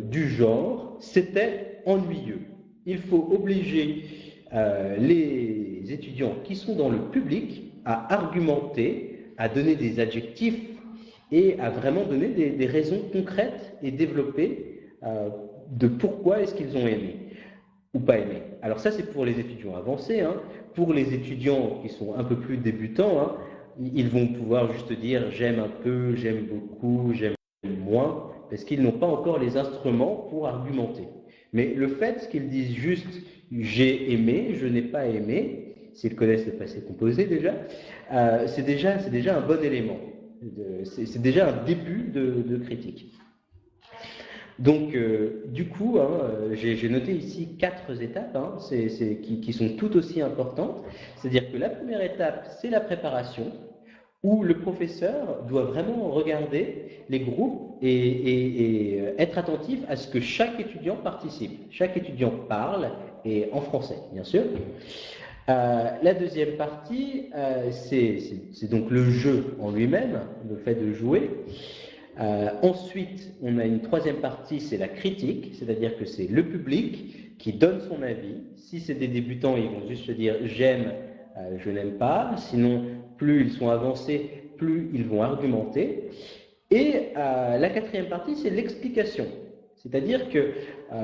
du genre « c'était ennuyeux ». Il faut obliger les étudiants qui sont dans le public à argumenter, à donner des adjectifs et à vraiment donner des raisons concrètes et développées de pourquoi est-ce qu'ils ont aimé ou pas aimé. Alors ça, c'est pour les étudiants avancés. Pour les étudiants qui sont un peu plus débutants, ils vont pouvoir juste dire « j'aime un peu, j'aime beaucoup, j'aime moins », parce qu'ils n'ont pas encore les instruments pour argumenter. Mais le fait qu'ils disent juste « j'ai aimé, je n'ai pas aimé », s'ils connaissent le passé composé déjà, c'est déjà un bon élément. C'est déjà un début de critique. Donc, du coup, j'ai noté ici 4 étapes qui sont tout aussi importantes. C'est-à-dire que la première étape, c'est la préparation, où le professeur doit vraiment regarder les groupes et être attentif à ce que chaque étudiant participe. Chaque étudiant parle, et en français, bien sûr. La deuxième partie, c'est donc le jeu en lui-même, le fait de jouer. Ensuite, on a une troisième partie, c'est la critique, c'est-à-dire que c'est le public qui donne son avis. Si c'est des débutants, ils vont juste se dire « j'aime, je n'aime pas ». Sinon, plus ils sont avancés, plus ils vont argumenter. Et la quatrième partie, c'est l'explication. C'est-à-dire que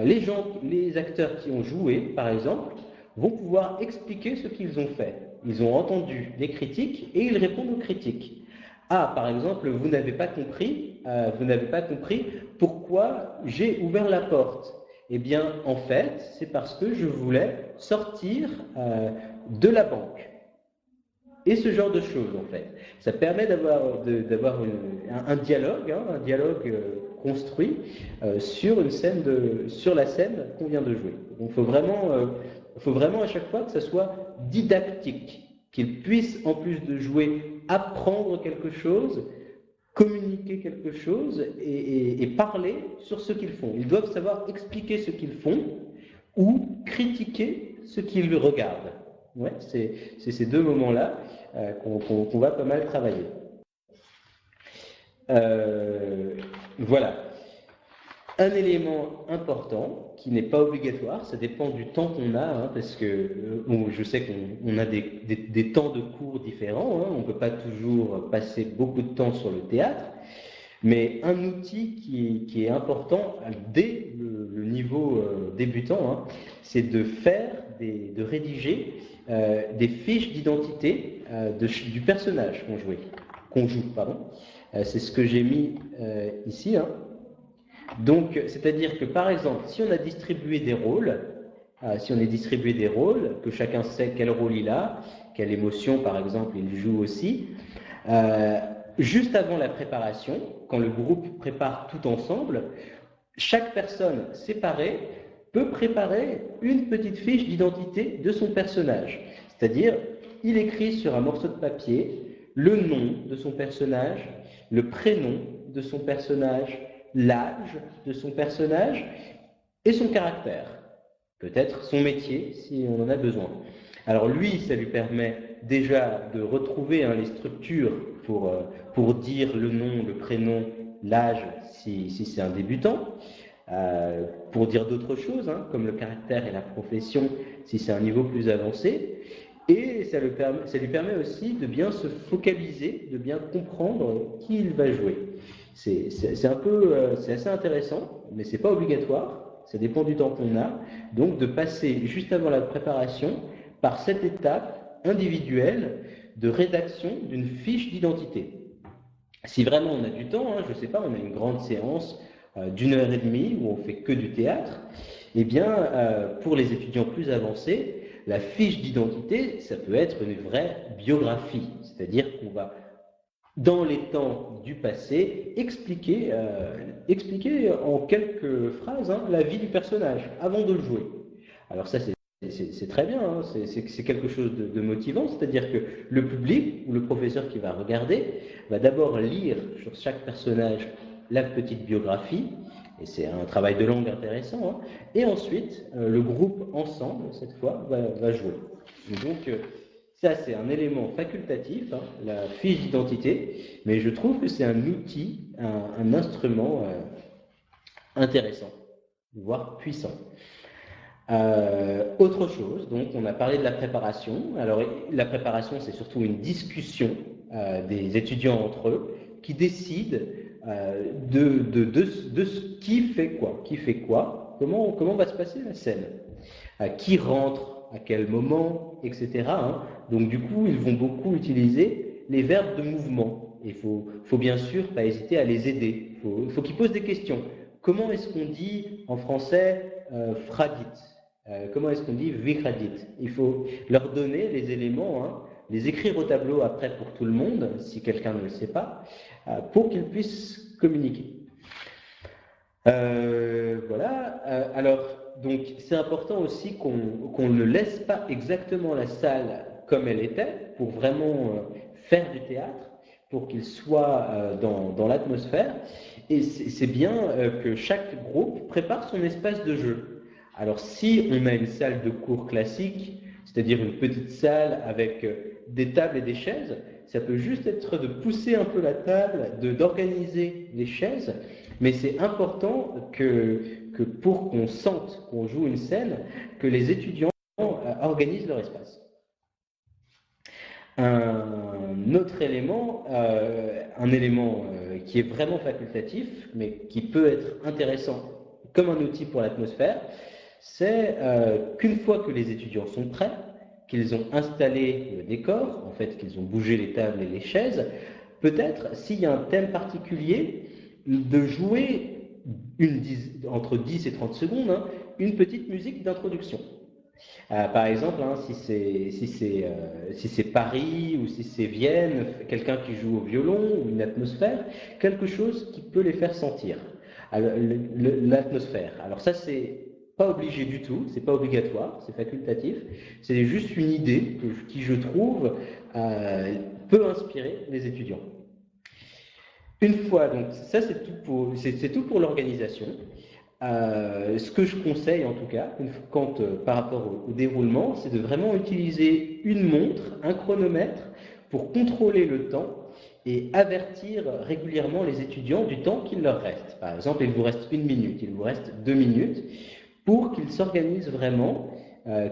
les acteurs qui ont joué, par exemple, vont pouvoir expliquer ce qu'ils ont fait. Ils ont entendu les critiques et ils répondent aux critiques. Ah, par exemple, vous n'avez pas compris pourquoi j'ai ouvert la porte. Eh bien, en fait, c'est parce que je voulais sortir de la banque. Et ce genre de choses, en fait. Ça permet d'avoir un dialogue, un dialogue construit sur la scène qu'on vient de jouer. Donc, il faut vraiment à chaque fois que ça soit didactique, qu'ils puissent, en plus de jouer, apprendre quelque chose, communiquer quelque chose et parler sur ce qu'ils font. Ils doivent savoir expliquer ce qu'ils font ou critiquer ce qu'ils regardent. Ouais, c'est ces deux moments-là qu'on va pas mal travailler. Voilà. Un élément important qui n'est pas obligatoire, ça dépend du temps qu'on a, hein, parce que je sais qu'on a des temps de cours différents, hein, on ne peut pas toujours passer beaucoup de temps sur le théâtre, mais un outil qui est important dès le niveau débutant, hein, c'est de rédiger des fiches d'identité du personnage qu'on joue. C'est ce que j'ai mis ici. Hein. Donc, c'est-à-dire que par exemple, si on a distribué des rôles, que chacun sait quel rôle il a, quelle émotion par exemple il joue aussi, juste avant la préparation, quand le groupe prépare tout ensemble, chaque personne séparée peut préparer une petite fiche d'identité de son personnage. C'est-à-dire, il écrit sur un morceau de papier le nom de son personnage, le prénom de son personnage, l'âge de son personnage et son caractère. Peut-être son métier, si on en a besoin. Alors lui, ça lui permet déjà de retrouver les structures pour dire le nom, le prénom, l'âge, si c'est un débutant. Pour dire d'autres choses, hein, comme le caractère et la profession, si c'est un niveau plus avancé. Et ça lui permet aussi de bien se focaliser, de bien comprendre qui il va jouer. C'est assez intéressant, mais c'est pas obligatoire. Ça dépend du temps qu'on a. Donc de passer juste avant la préparation par cette étape individuelle de rédaction d'une fiche d'identité. Si vraiment on a du temps, hein, je sais pas, on a une grande séance d'1h30 où on fait que du théâtre, eh bien, pour les étudiants plus avancés, la fiche d'identité, ça peut être une vraie biographie, c'est-à-dire qu'on va, dans les temps du passé, expliquer en quelques phrases la vie du personnage avant de le jouer. Alors ça, c'est très bien, hein, c'est quelque chose de motivant, c'est-à-dire que le public ou le professeur qui va regarder va d'abord lire sur chaque personnage la petite biographie, et c'est un travail de langue intéressant, hein, et ensuite le groupe ensemble, cette fois, va jouer. Et donc ça c'est un élément facultatif, hein, la fiche d'identité, mais je trouve que c'est un outil, un instrument intéressant, voire puissant. Autre chose, donc on a parlé de la préparation. Alors la préparation, c'est surtout une discussion des étudiants entre eux qui décident de qui fait quoi, comment va se passer la scène, qui rentre à quel moment, etc. Hein. Donc du coup, ils vont beaucoup utiliser les verbes de mouvement. Il faut bien sûr pas hésiter à les aider. Il faut qu'ils posent des questions. Comment est-ce qu'on dit en français fradit? Comment est-ce qu'on dit vikradit? Il faut leur donner les éléments, hein, les écrire au tableau après pour tout le monde, si quelqu'un ne le sait pas, pour qu'ils puissent communiquer. Voilà. Alors, donc, c'est important aussi qu'on ne laisse pas exactement la salle comme elle était, pour vraiment faire du théâtre, pour qu'il soit dans l'atmosphère. Et c'est bien que chaque groupe prépare son espace de jeu. Alors, si on a une salle de cours classique, c'est-à-dire une petite salle avec des tables et des chaises, ça peut juste être de pousser un peu la table, d'organiser les chaises, mais c'est important que pour qu'on sente qu'on joue une scène, que les étudiants organisent leur espace. Un autre élément, qui est vraiment facultatif, mais qui peut être intéressant comme un outil pour l'atmosphère, c'est qu'une fois que les étudiants sont prêts, qu'ils ont installé le décor, en fait qu'ils ont bougé les tables et les chaises, peut-être, s'il y a un thème particulier, de jouer entre 10 et 30 secondes, hein, une petite musique d'introduction. Par exemple, hein, si c'est Paris ou si c'est Vienne, quelqu'un qui joue au violon ou une atmosphère, quelque chose qui peut les faire sentir l'atmosphère. Alors ça, c'est pas obligé du tout, c'est pas obligatoire, c'est facultatif. C'est juste une idée qui, je trouve, peut inspirer les étudiants. Une fois, donc ça c'est tout pour l'organisation. Ce que je conseille en tout cas, par rapport au déroulement, c'est de vraiment utiliser une montre, un chronomètre, pour contrôler le temps et avertir régulièrement les étudiants du temps qu'il leur reste. Par exemple, il vous reste 1 minute, il vous reste 2 minutes, pour qu'ils s'organisent vraiment,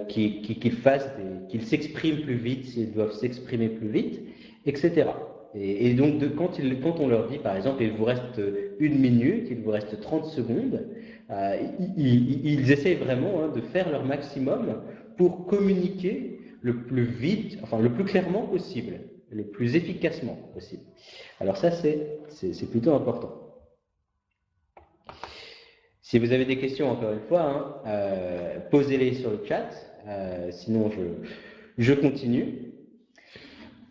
qu'ils s'expriment plus vite s'ils doivent s'exprimer plus vite, etc. Et donc, quand on leur dit, par exemple, il vous reste 1 minute, il vous reste 30 secondes, ils essayent vraiment, hein, de faire leur maximum pour communiquer le plus vite, enfin le plus clairement possible, le plus efficacement possible. Alors ça, c'est plutôt important. Si vous avez des questions, encore une fois, hein, posez-les sur le chat, sinon je continue.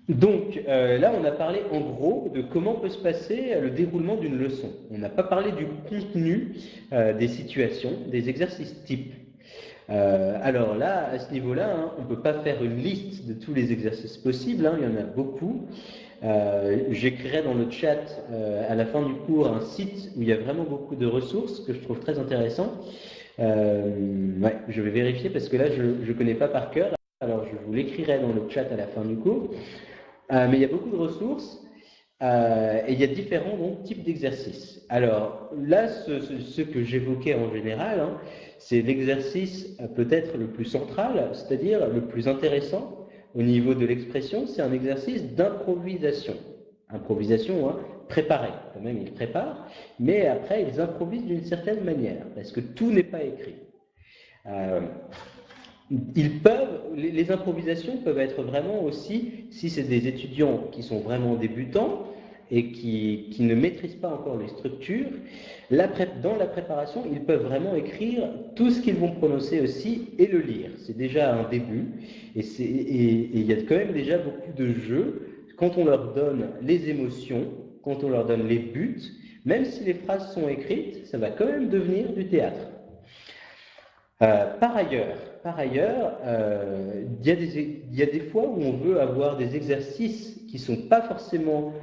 Donc là, on a parlé en gros de comment peut se passer le déroulement d'une leçon. On n'a pas parlé du contenu des situations, des exercices types. Alors là, à ce niveau-là, hein, on ne peut pas faire une liste de tous les exercices possibles, hein, il y en a beaucoup. J'écrirai dans le chat à la fin du cours un site où il y a vraiment beaucoup de ressources que je trouve très intéressant. Ouais, je vais vérifier parce que là, je ne connais pas par cœur. Alors, je vous l'écrirai dans le chat à la fin du cours. Mais il y a beaucoup de ressources et il y a différents types d'exercices. Alors là, ce que j'évoquais en général, hein, c'est l'exercice peut-être le plus central, c'est-à-dire le plus intéressant au niveau de l'expression, c'est un exercice d'improvisation. Improvisation, hein, préparée. Quand même, ils préparent, mais après, ils improvisent d'une certaine manière, parce que tout n'est pas écrit. Les improvisations peuvent être vraiment aussi, si c'est des étudiants qui sont vraiment débutants et qui ne maîtrisent pas encore les structures, dans la préparation, ils peuvent vraiment écrire tout ce qu'ils vont prononcer aussi et le lire. C'est déjà un début et il y a quand même déjà beaucoup de jeux quand on leur donne les émotions, quand on leur donne les buts, même si les phrases sont écrites, ça va quand même devenir du théâtre. Par ailleurs, il y a des fois où on veut avoir des exercices qui ne sont pas forcément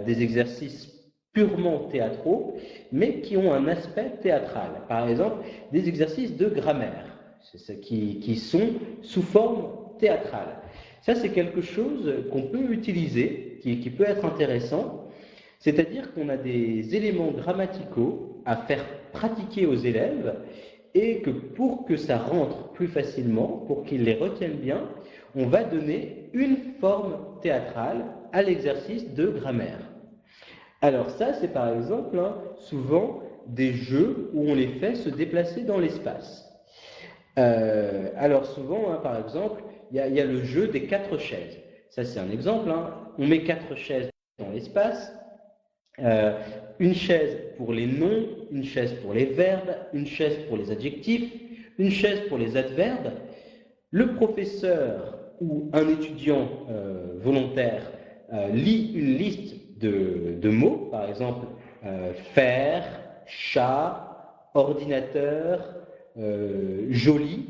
des exercices purement théâtraux, mais qui ont un aspect théâtral. Par exemple, des exercices de grammaire, qui sont sous forme théâtrale. Ça, c'est quelque chose qu'on peut utiliser, qui peut être intéressant, c'est-à-dire qu'on a des éléments grammaticaux à faire pratiquer aux élèves, et que pour que ça rentre plus facilement, pour qu'ils les retiennent bien, on va donner une forme théâtrale à l'exercice de grammaire. Alors ça, c'est par exemple, hein, souvent des jeux où on les fait se déplacer dans l'espace. Alors souvent, hein, par exemple, il y a le jeu des 4 chaises. Ça, c'est un exemple. Hein. On met 4 chaises dans l'espace. Une chaise pour les noms, une chaise pour les verbes, une chaise pour les adjectifs, une chaise pour les adverbes. Le professeur ou un étudiant volontaire lit une liste de mots, par exemple fer, chat, ordinateur, joli.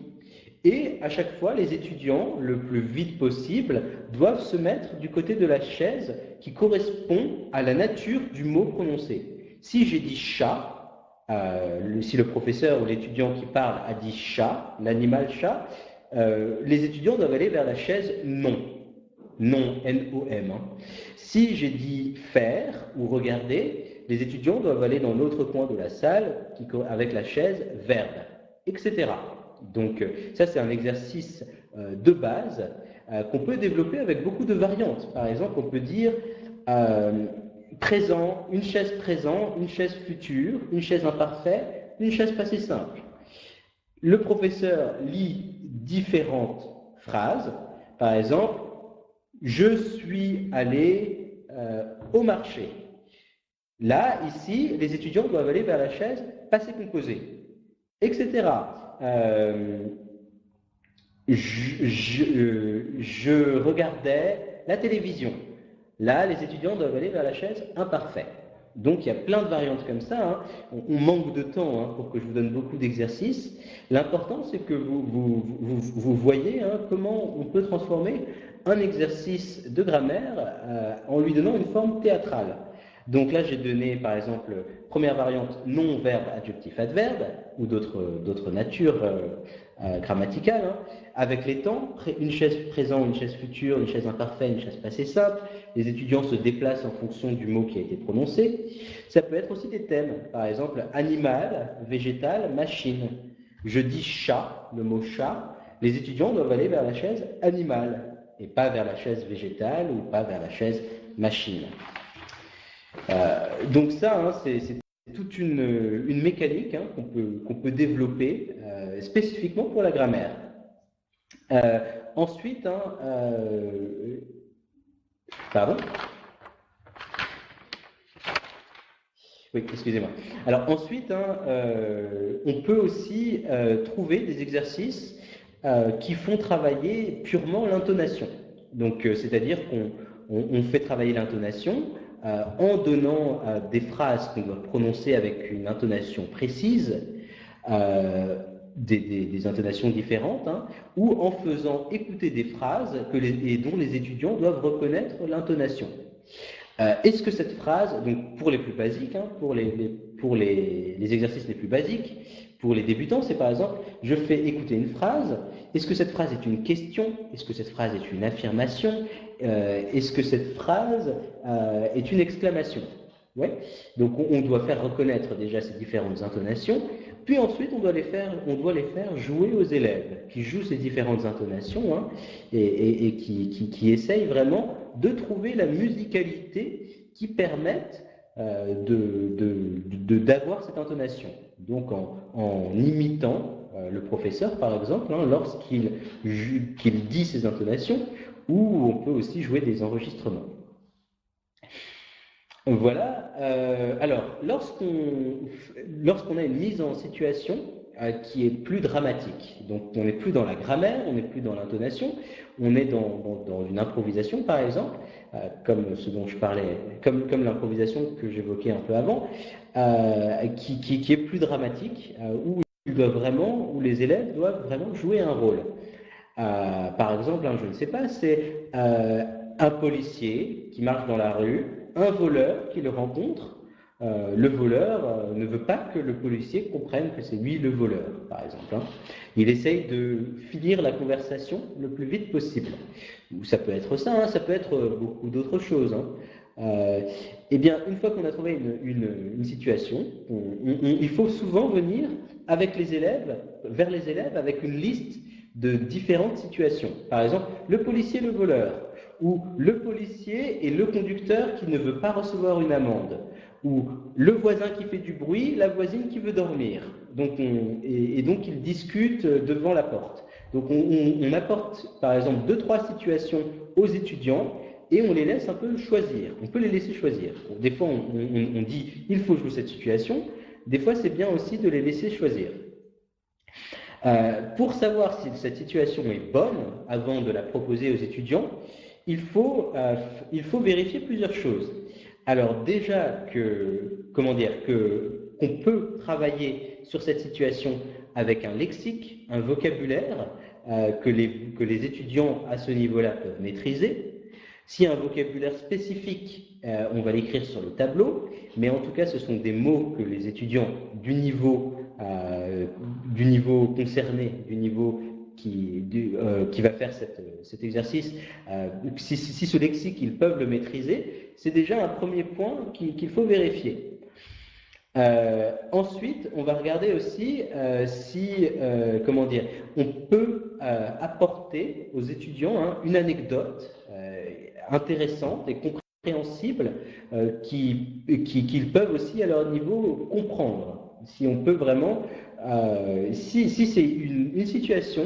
Et à chaque fois, les étudiants, le plus vite possible, doivent se mettre du côté de la chaise qui correspond à la nature du mot prononcé. Si j'ai dit chat, si le professeur ou l'étudiant qui parle a dit chat, l'animal chat, les étudiants doivent aller vers la chaise nom. Non, N-O-M. Hein. Si j'ai dit faire ou regarder, les étudiants doivent aller dans l'autre coin de la salle avec la chaise verbe, etc. Donc ça, c'est un exercice de base qu'on peut développer avec beaucoup de variantes. Par exemple, on peut dire présent, une chaise présent, une chaise future, une chaise imparfait, une chaise passé simple. Le professeur lit différentes phrases. Par exemple, je suis allé au marché. Là, ici, les étudiants doivent aller vers la chaise passé composé, etc. Je regardais la télévision. Là, les étudiants doivent aller vers la chaise imparfait. Donc, il y a plein de variantes comme ça. Hein. On manque de temps hein, pour que je vous donne beaucoup d'exercices. L'important, c'est que vous voyez hein, comment on peut transformer un exercice de grammaire en lui donnant une forme théâtrale. Donc là, j'ai donné, par exemple, première variante, nom, verbe, adjectif, adverbe, ou d'autres natures grammaticales, hein, avec les temps, une chaise présent, une chaise future, une chaise imparfaite, une chaise passé simple. Les étudiants se déplacent en fonction du mot qui a été prononcé. Ça peut être aussi des thèmes, par exemple, animal, végétal, machine. Je dis chat, le mot chat, les étudiants doivent aller vers la chaise animal, et pas vers la chaise végétale, ou pas vers la chaise machine. Donc ça, hein, c'est toute une mécanique hein, qu'on peut développer spécifiquement pour la grammaire. Ensuite, hein, pardon. Oui, excusez-moi. Alors ensuite, hein, on peut aussi trouver des exercices qui font travailler purement l'intonation. Donc, c'est-à-dire qu'on fait travailler l'intonation en donnant des phrases qu'on doit prononcer avec une intonation précise, des intonations différentes, hein, ou en faisant écouter des phrases et dont les étudiants doivent reconnaître l'intonation. Est-ce que cette phrase, donc pour les plus basiques, hein, pour les exercices les plus basiques, pour les débutants, c'est par exemple, je fais écouter une phrase, est-ce que cette phrase est une question? Est-ce que cette phrase est une affirmation? Est-ce que cette phrase est une exclamation? Ouais. Donc on doit faire reconnaître déjà ces différentes intonations, puis ensuite on doit les faire jouer aux élèves qui jouent ces différentes intonations hein, et qui essayent vraiment de trouver la musicalité qui permette d'avoir cette intonation. Donc en imitant le professeur par exemple, hein, lorsqu'il dit ces intonations, ou on peut aussi jouer des enregistrements. Voilà. Alors, lorsqu'on a une mise en situation qui est plus dramatique, donc on n'est plus dans la grammaire, on n'est plus dans l'intonation, on est dans une improvisation par exemple, comme ce dont je parlais, comme l'improvisation que j'évoquais un peu avant, qui est plus dramatique, où les élèves doivent vraiment jouer un rôle. Par exemple, hein, je ne sais pas, c'est un policier qui marche dans la rue, un voleur qui le rencontre. Le voleur ne veut pas que le policier comprenne que c'est lui le voleur, par exemple. Hein. Il essaye de finir la conversation le plus vite possible. Ça peut être ça, hein, ça peut être beaucoup d'autres choses. Hein. Eh bien, une fois qu'on a trouvé une situation, il faut souvent venir vers les élèves avec une liste de différentes situations. Par exemple, le policier, le voleur, ou le policier et le conducteur qui ne veut pas recevoir une amende, ou le voisin qui fait du bruit, la voisine qui veut dormir. Donc donc ils discutent devant la porte. Donc on apporte par exemple 2-3 situations aux étudiants et on les laisse un peu choisir. On peut les laisser choisir. Bon, des fois on dit il faut jouer cette situation. Des fois c'est bien aussi de les laisser choisir. Pour savoir si cette situation est bonne, avant de la proposer aux étudiants, il faut vérifier plusieurs choses. Alors déjà qu'on peut travailler sur cette situation avec un lexique, un vocabulaire que les étudiants à ce niveau-là peuvent maîtriser. S'il y a un vocabulaire spécifique, on va l'écrire sur le tableau, mais en tout cas ce sont des mots que les étudiants du niveau concerné, du niveau qui va faire cet exercice, si ce lexique ils peuvent le maîtriser, c'est déjà un premier point qu'il faut vérifier. Ensuite, on va regarder aussi on peut apporter aux étudiants hein, une anecdote intéressante et compréhensible qu'ils peuvent aussi à leur niveau comprendre. Si on peut vraiment, si c'est une situation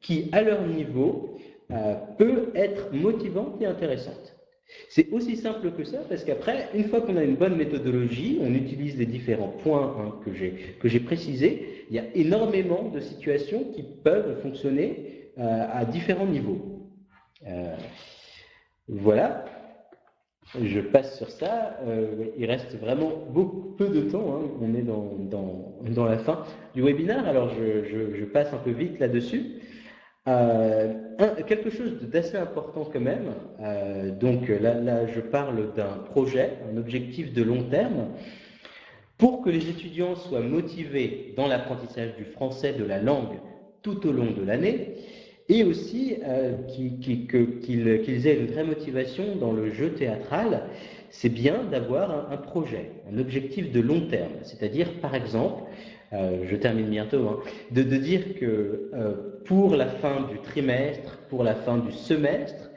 qui, à leur niveau, peut être motivante et intéressante. C'est aussi simple que ça, parce qu'après, une fois qu'on a une bonne méthodologie, on utilise les différents points que j'ai précisés, il y a énormément de situations qui peuvent fonctionner à différents niveaux. Voilà, je passe sur ça. Il reste vraiment peu de temps, hein. On est dans la fin du webinaire, alors je passe un peu vite là-dessus. Quelque chose d'assez important quand même, donc là je parle d'un projet, un objectif de long terme, pour que les étudiants soient motivés dans l'apprentissage du français, de la langue, tout au long de l'année, et aussi qu'ils aient une vraie motivation dans le jeu théâtral. C'est bien d'avoir un projet, un objectif de long terme, c'est-à-dire par exemple, je termine bientôt, hein, de dire que pour la fin du trimestre, pour la fin du semestre,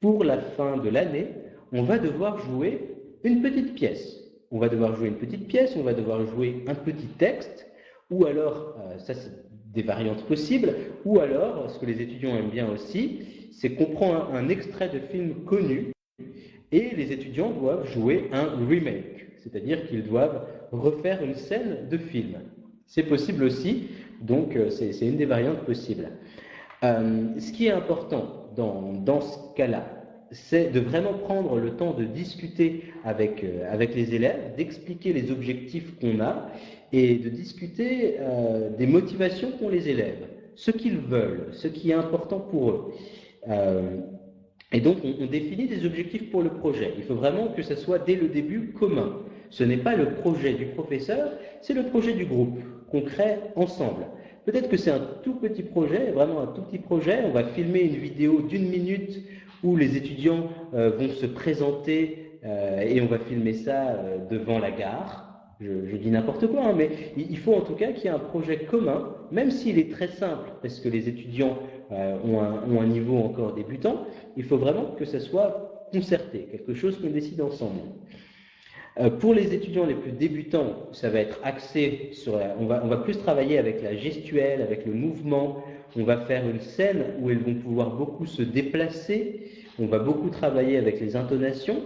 pour la fin de l'année, on va devoir jouer une petite pièce. On va devoir jouer une petite pièce, on va devoir jouer un petit texte, ou alors, ça c'est des variantes possibles, ou alors, ce que les étudiants aiment bien aussi, c'est qu'on prend un extrait de film connu, et les étudiants doivent jouer un remake, c'est-à-dire qu'ils doivent refaire une scène de film. C'est possible aussi, donc c'est une des variantes possibles. Ce qui est important dans ce cas-là, c'est de vraiment prendre le temps de discuter avec les élèves, d'expliquer les objectifs qu'on a et de discuter des motivations qu'ont les élèves, ce qu'ils veulent, ce qui est important pour eux. Et donc, on définit des objectifs pour le projet. Il faut vraiment que ce soit dès le début commun. Ce n'est pas le projet du professeur, c'est le projet du groupe qu'on crée ensemble. Peut-être que c'est un tout petit projet, vraiment un tout petit projet. On va filmer une vidéo d'1 minute où les étudiants vont se présenter et on va filmer ça devant la gare. Je dis n'importe quoi, hein, mais il faut en tout cas qu'il y ait un projet commun, même s'il est très simple, parce que les étudiants ont un niveau encore débutant. Il faut vraiment que ça soit concerté, quelque chose qu'on décide ensemble. Pour les étudiants les plus débutants, ça va être axé sur on va plus travailler avec la gestuelle, avec le mouvement. On va faire une scène où elles vont pouvoir beaucoup se déplacer. On va beaucoup travailler avec les intonations.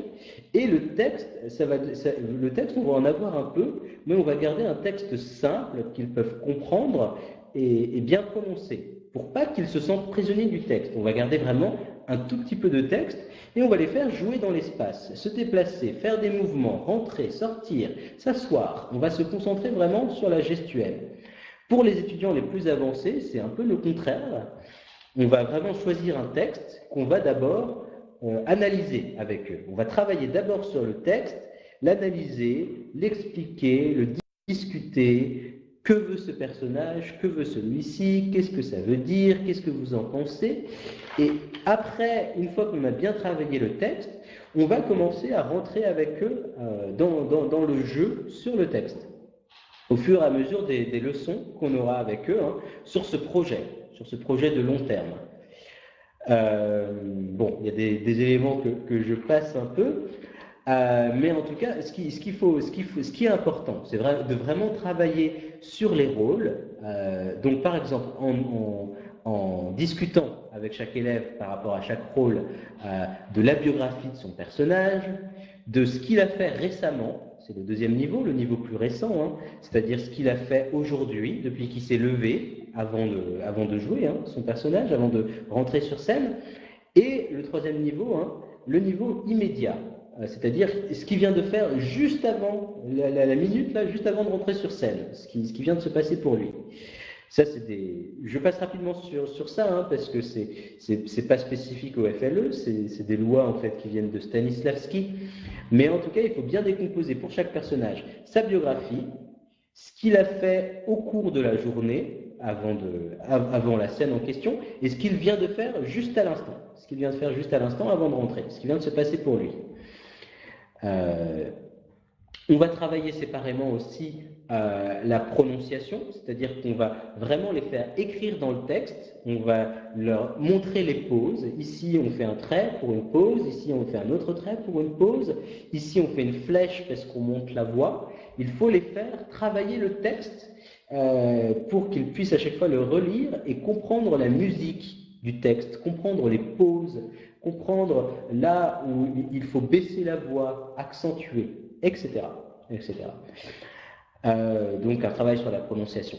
Et le texte, le texte, on va en avoir un peu, mais on va garder un texte simple qu'ils peuvent comprendre et bien prononcer, pour pas qu'ils se sentent prisonniers du texte. On va garder vraiment un tout petit peu de texte et on va les faire jouer dans l'espace, se déplacer, faire des mouvements, rentrer, sortir, s'asseoir. On va se concentrer vraiment sur la gestuelle. Pour les étudiants les plus avancés, c'est un peu le contraire. On va vraiment choisir un texte qu'on va d'abord analyser avec eux. On va travailler d'abord sur le texte, l'analyser, l'expliquer, le discuter. Que veut ce personnage? Que veut celui-ci? Qu'est-ce que ça veut dire? Qu'est-ce que vous en pensez? Et après, une fois qu'on a bien travaillé le texte, on va commencer à rentrer avec eux dans le jeu sur le texte, au fur et à mesure des leçons qu'on aura avec eux sur ce projet de long terme. Bon, il y a des éléments que je passe un peu. Mais en tout cas, ce qui est important, c'est de vraiment travailler sur les rôles. Donc, par exemple, en discutant avec chaque élève par rapport à chaque rôle de la biographie de son personnage, de ce qu'il a fait récemment, c'est le deuxième niveau, le niveau plus récent, c'est-à-dire ce qu'il a fait aujourd'hui, depuis qu'il s'est levé avant de jouer son personnage, avant de rentrer sur scène, et le troisième niveau, le niveau immédiat. C'est-à-dire ce qu'il vient de faire juste avant, la minute là, juste avant de rentrer sur scène, ce qui vient de se passer pour lui. Ça, je passe rapidement sur ça, parce que c'est pas spécifique au FLE, c'est des lois en fait qui viennent de Stanislavski. Mais en tout cas, il faut bien décomposer pour chaque personnage sa biographie, ce qu'il a fait au cours de la journée, avant la scène en question, et ce qu'il vient de faire juste à l'instant. Ce qu'il vient de faire juste à l'instant avant de rentrer, ce qui vient de se passer pour lui. On va travailler séparément aussi la prononciation, c'est-à-dire qu'on va vraiment les faire écrire dans le texte, on va leur montrer les pauses. Ici, on fait un trait pour une pause, ici, on fait un autre trait pour une pause, ici, on fait une flèche parce qu'on monte la voix. Il faut les faire travailler le texte pour qu'ils puissent à chaque fois le relire et comprendre la musique du texte, comprendre les pauses, comprendre là où il faut baisser la voix, accentuer, etc. etc. Donc un travail sur la prononciation.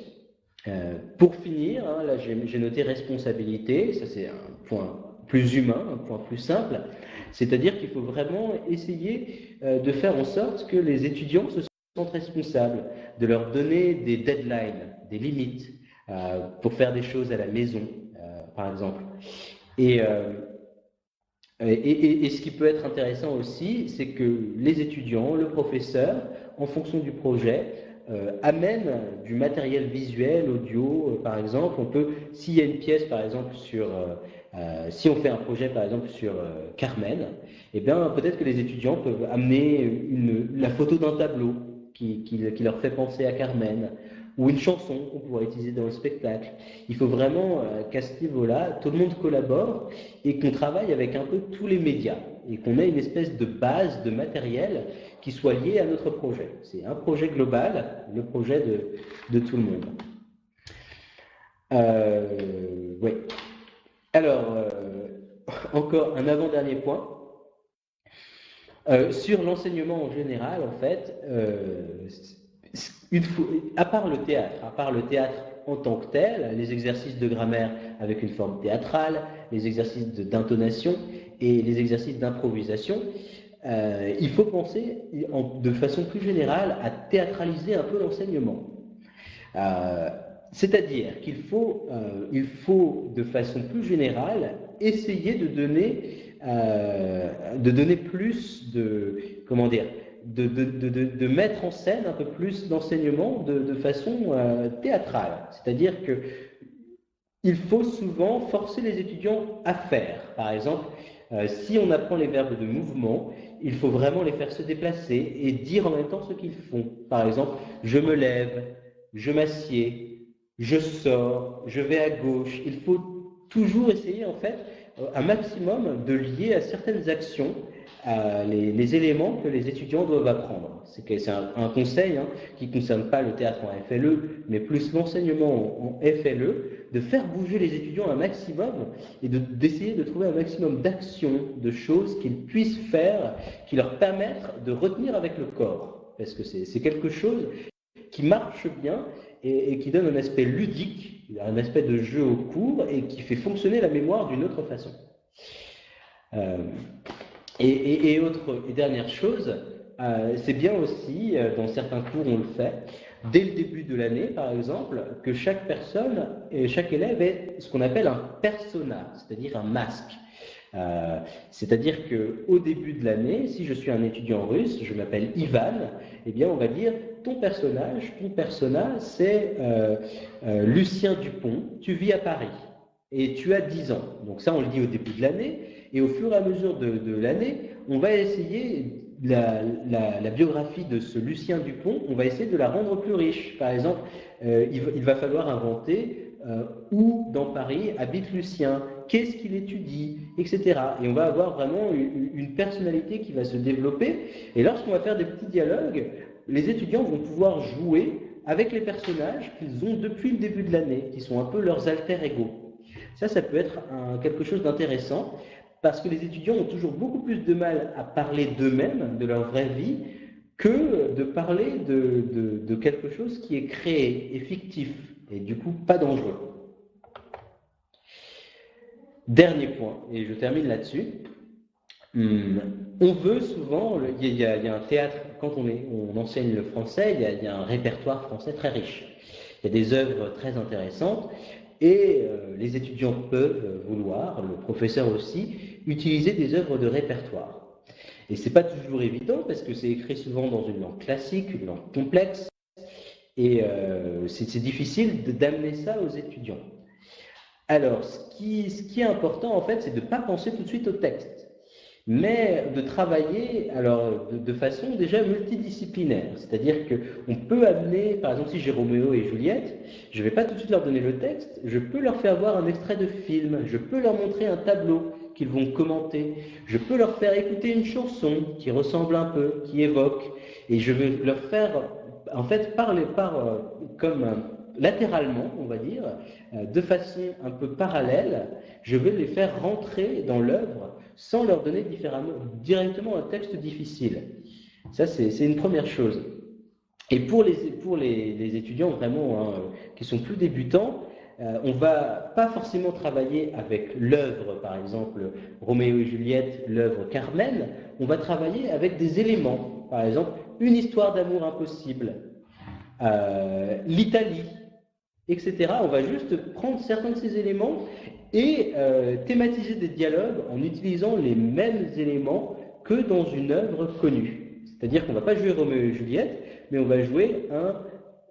Pour finir, hein, là j'ai noté responsabilité, ça c'est un point plus humain, un point plus simple, c'est-à-dire qu'il faut vraiment essayer de faire en sorte que les étudiants se sentent responsables, de leur donner des deadlines, des limites, pour faire des choses à la maison, par exemple. Et ce qui peut être intéressant aussi, c'est que les étudiants, le professeur, en fonction du projet, amène du matériel visuel, audio, par exemple. On peut, s'il y a une pièce, par exemple, si on fait un projet, par exemple, sur Carmen, eh bien, peut-être que les étudiants peuvent amener la photo d'un tableau qui leur fait penser à Carmen, ou une chanson qu'on pourrait utiliser dans le spectacle. Il faut vraiment qu'à ce niveau-là, tout le monde collabore et qu'on travaille avec un peu tous les médias et qu'on ait une espèce de base de matériel qui soit lié à notre projet. C'est un projet global, le projet de tout le monde. Oui. Alors, encore un avant-dernier point. Sur l'enseignement en général, en fait, à part le théâtre en tant que tel, les exercices de grammaire avec une forme théâtrale, les exercices d'intonation et les exercices d'improvisation, il faut penser de façon plus générale à théâtraliser un peu l'enseignement. C'est-à-dire qu'il faut de façon plus générale essayer de donner plus de, comment dire, de mettre en scène un peu plus d'enseignement de façon théâtrale. C'est-à-dire que il faut souvent forcer les étudiants à faire. Par exemple, si on apprend les verbes de mouvement, il faut vraiment les faire se déplacer et dire en même temps ce qu'ils font. Par exemple, je me lève, je m'assieds, je sors, je vais à gauche. Il faut toujours essayer en fait un maximum de lier à certaines actions les éléments que les étudiants doivent apprendre. C'est un conseil qui ne concerne pas le théâtre en FLE, mais plus l'enseignement en FLE, de faire bouger les étudiants un maximum et d'essayer de trouver un maximum d'actions, de choses qu'ils puissent faire, qui leur permettent de retenir avec le corps. Parce que c'est quelque chose qui marche bien et qui donne un aspect ludique, un aspect de jeu au cours et qui fait fonctionner la mémoire d'une autre façon. Et dernière chose, c'est bien aussi, dans certains cours on le fait, dès le début de l'année par exemple, que chaque personne et chaque élève ait ce qu'on appelle un persona, c'est-à-dire un masque. C'est-à-dire qu'au début de l'année, si je suis un étudiant russe, je m'appelle Ivan, eh bien on va dire ton persona c'est Lucien Dupont, tu vis à Paris et tu as 10 ans. Donc ça on le dit au début de l'année et au fur et à mesure de l'année, on va essayer la biographie de ce Lucien Dupont, on va essayer de la rendre plus riche. Par exemple, il va falloir inventer où dans Paris habite Lucien, qu'est-ce qu'il étudie, etc. Et on va avoir vraiment une personnalité qui va se développer. Et lorsqu'on va faire des petits dialogues, les étudiants vont pouvoir jouer avec les personnages qu'ils ont depuis le début de l'année, qui sont un peu leurs alter ego. Ça peut être quelque chose d'intéressant, parce que les étudiants ont toujours beaucoup plus de mal à parler d'eux-mêmes, de leur vraie vie, que de parler de quelque chose qui est créé et fictif, et du coup pas dangereux. Dernier point, et je termine là-dessus. On veut souvent, il y a un théâtre, quand on enseigne le français, il y a un répertoire français très riche. Il y a des œuvres très intéressantes, et les étudiants peuvent vouloir, le professeur aussi, utiliser des œuvres de répertoire. Et c'est pas toujours évident parce que c'est écrit souvent dans une langue classique, une langue complexe, et c'est difficile d'amener ça aux étudiants. Alors, ce qui est important en fait, c'est de ne pas penser tout de suite au texte, mais de travailler de façon déjà multidisciplinaire. C'est-à-dire qu'on peut amener, par exemple, si j'ai Roméo et Juliette, je ne vais pas tout de suite leur donner le texte, je peux leur faire voir un extrait de film, je peux leur montrer un tableau qu'ils vont commenter, je peux leur faire écouter une chanson qui ressemble un peu, qui évoque, et je vais leur faire, en fait, parler comme latéralement, on va dire, de façon un peu parallèle, je vais les faire rentrer dans l'œuvre sans leur donner directement un texte difficile. Ça, c'est une première chose. Et pour les étudiants vraiment qui sont plus débutants, on va pas forcément travailler avec l'œuvre, par exemple Roméo et Juliette, l'œuvre Carmen. On va travailler avec des éléments, par exemple une histoire d'amour impossible, l'Italie, etc. On va juste prendre certains de ces éléments et thématiser des dialogues en utilisant les mêmes éléments que dans une œuvre connue. C'est-à-dire qu'on ne va pas jouer Roméo et Juliette, mais on va jouer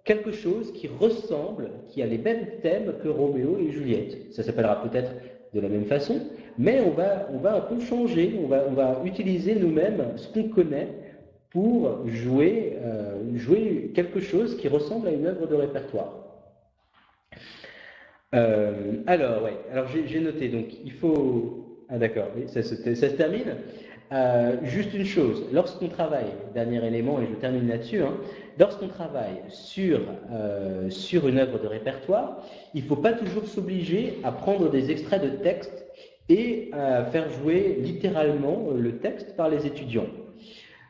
quelque chose qui ressemble, qui a les mêmes thèmes que Roméo et Juliette. Ça s'appellera peut-être de la même façon, mais on va un peu changer, on va utiliser nous-mêmes ce qu'on connaît pour jouer quelque chose qui ressemble à une œuvre de répertoire. Alors j'ai noté, donc il faut... Ah d'accord, oui, ça se termine. Juste une chose, lorsqu'on travaille, dernier élément et je termine là-dessus, lorsqu'on travaille sur une œuvre de répertoire, il ne faut pas toujours s'obliger à prendre des extraits de texte et à faire jouer littéralement le texte par les étudiants.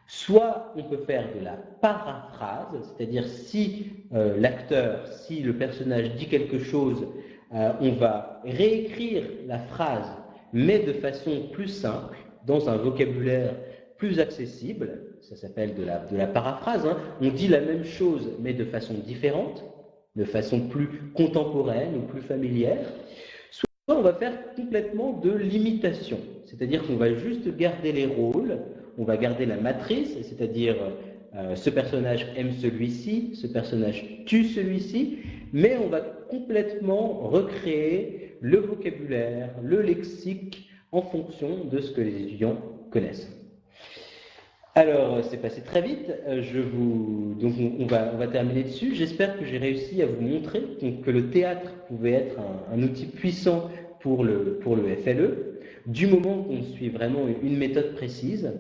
Soit on peut faire de la paraphrase, c'est-à-dire si l'acteur, si le personnage dit quelque chose, on va réécrire la phrase, mais de façon plus simple, dans un vocabulaire plus accessible. Ça s'appelle de la paraphrase. On dit la même chose, mais de façon différente, de façon plus contemporaine ou plus familière. Soit on va faire complètement de l'imitation, c'est-à-dire qu'on va juste garder les rôles, on va garder la matrice, c'est-à-dire ce personnage aime celui-ci, ce personnage tue celui-ci, mais on va complètement recréer le vocabulaire, le lexique, en fonction de ce que les étudiants connaissent. Alors, c'est passé très vite, donc on va terminer dessus. J'espère que j'ai réussi à vous montrer que le théâtre pouvait être un outil puissant pour le FLE, du moment qu'on suit vraiment une méthode précise.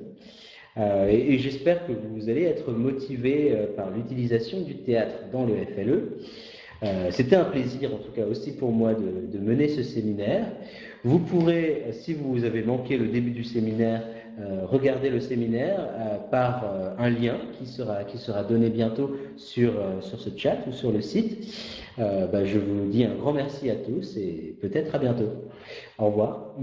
Et j'espère que vous allez être motivés par l'utilisation du théâtre dans le FLE. C'était un plaisir, en tout cas aussi pour moi, de mener ce séminaire. Vous pourrez, si vous avez manqué le début du séminaire, regarder le séminaire par un lien qui sera donné bientôt sur ce chat ou sur le site. Je vous dis un grand merci à tous et peut-être à bientôt. Au revoir.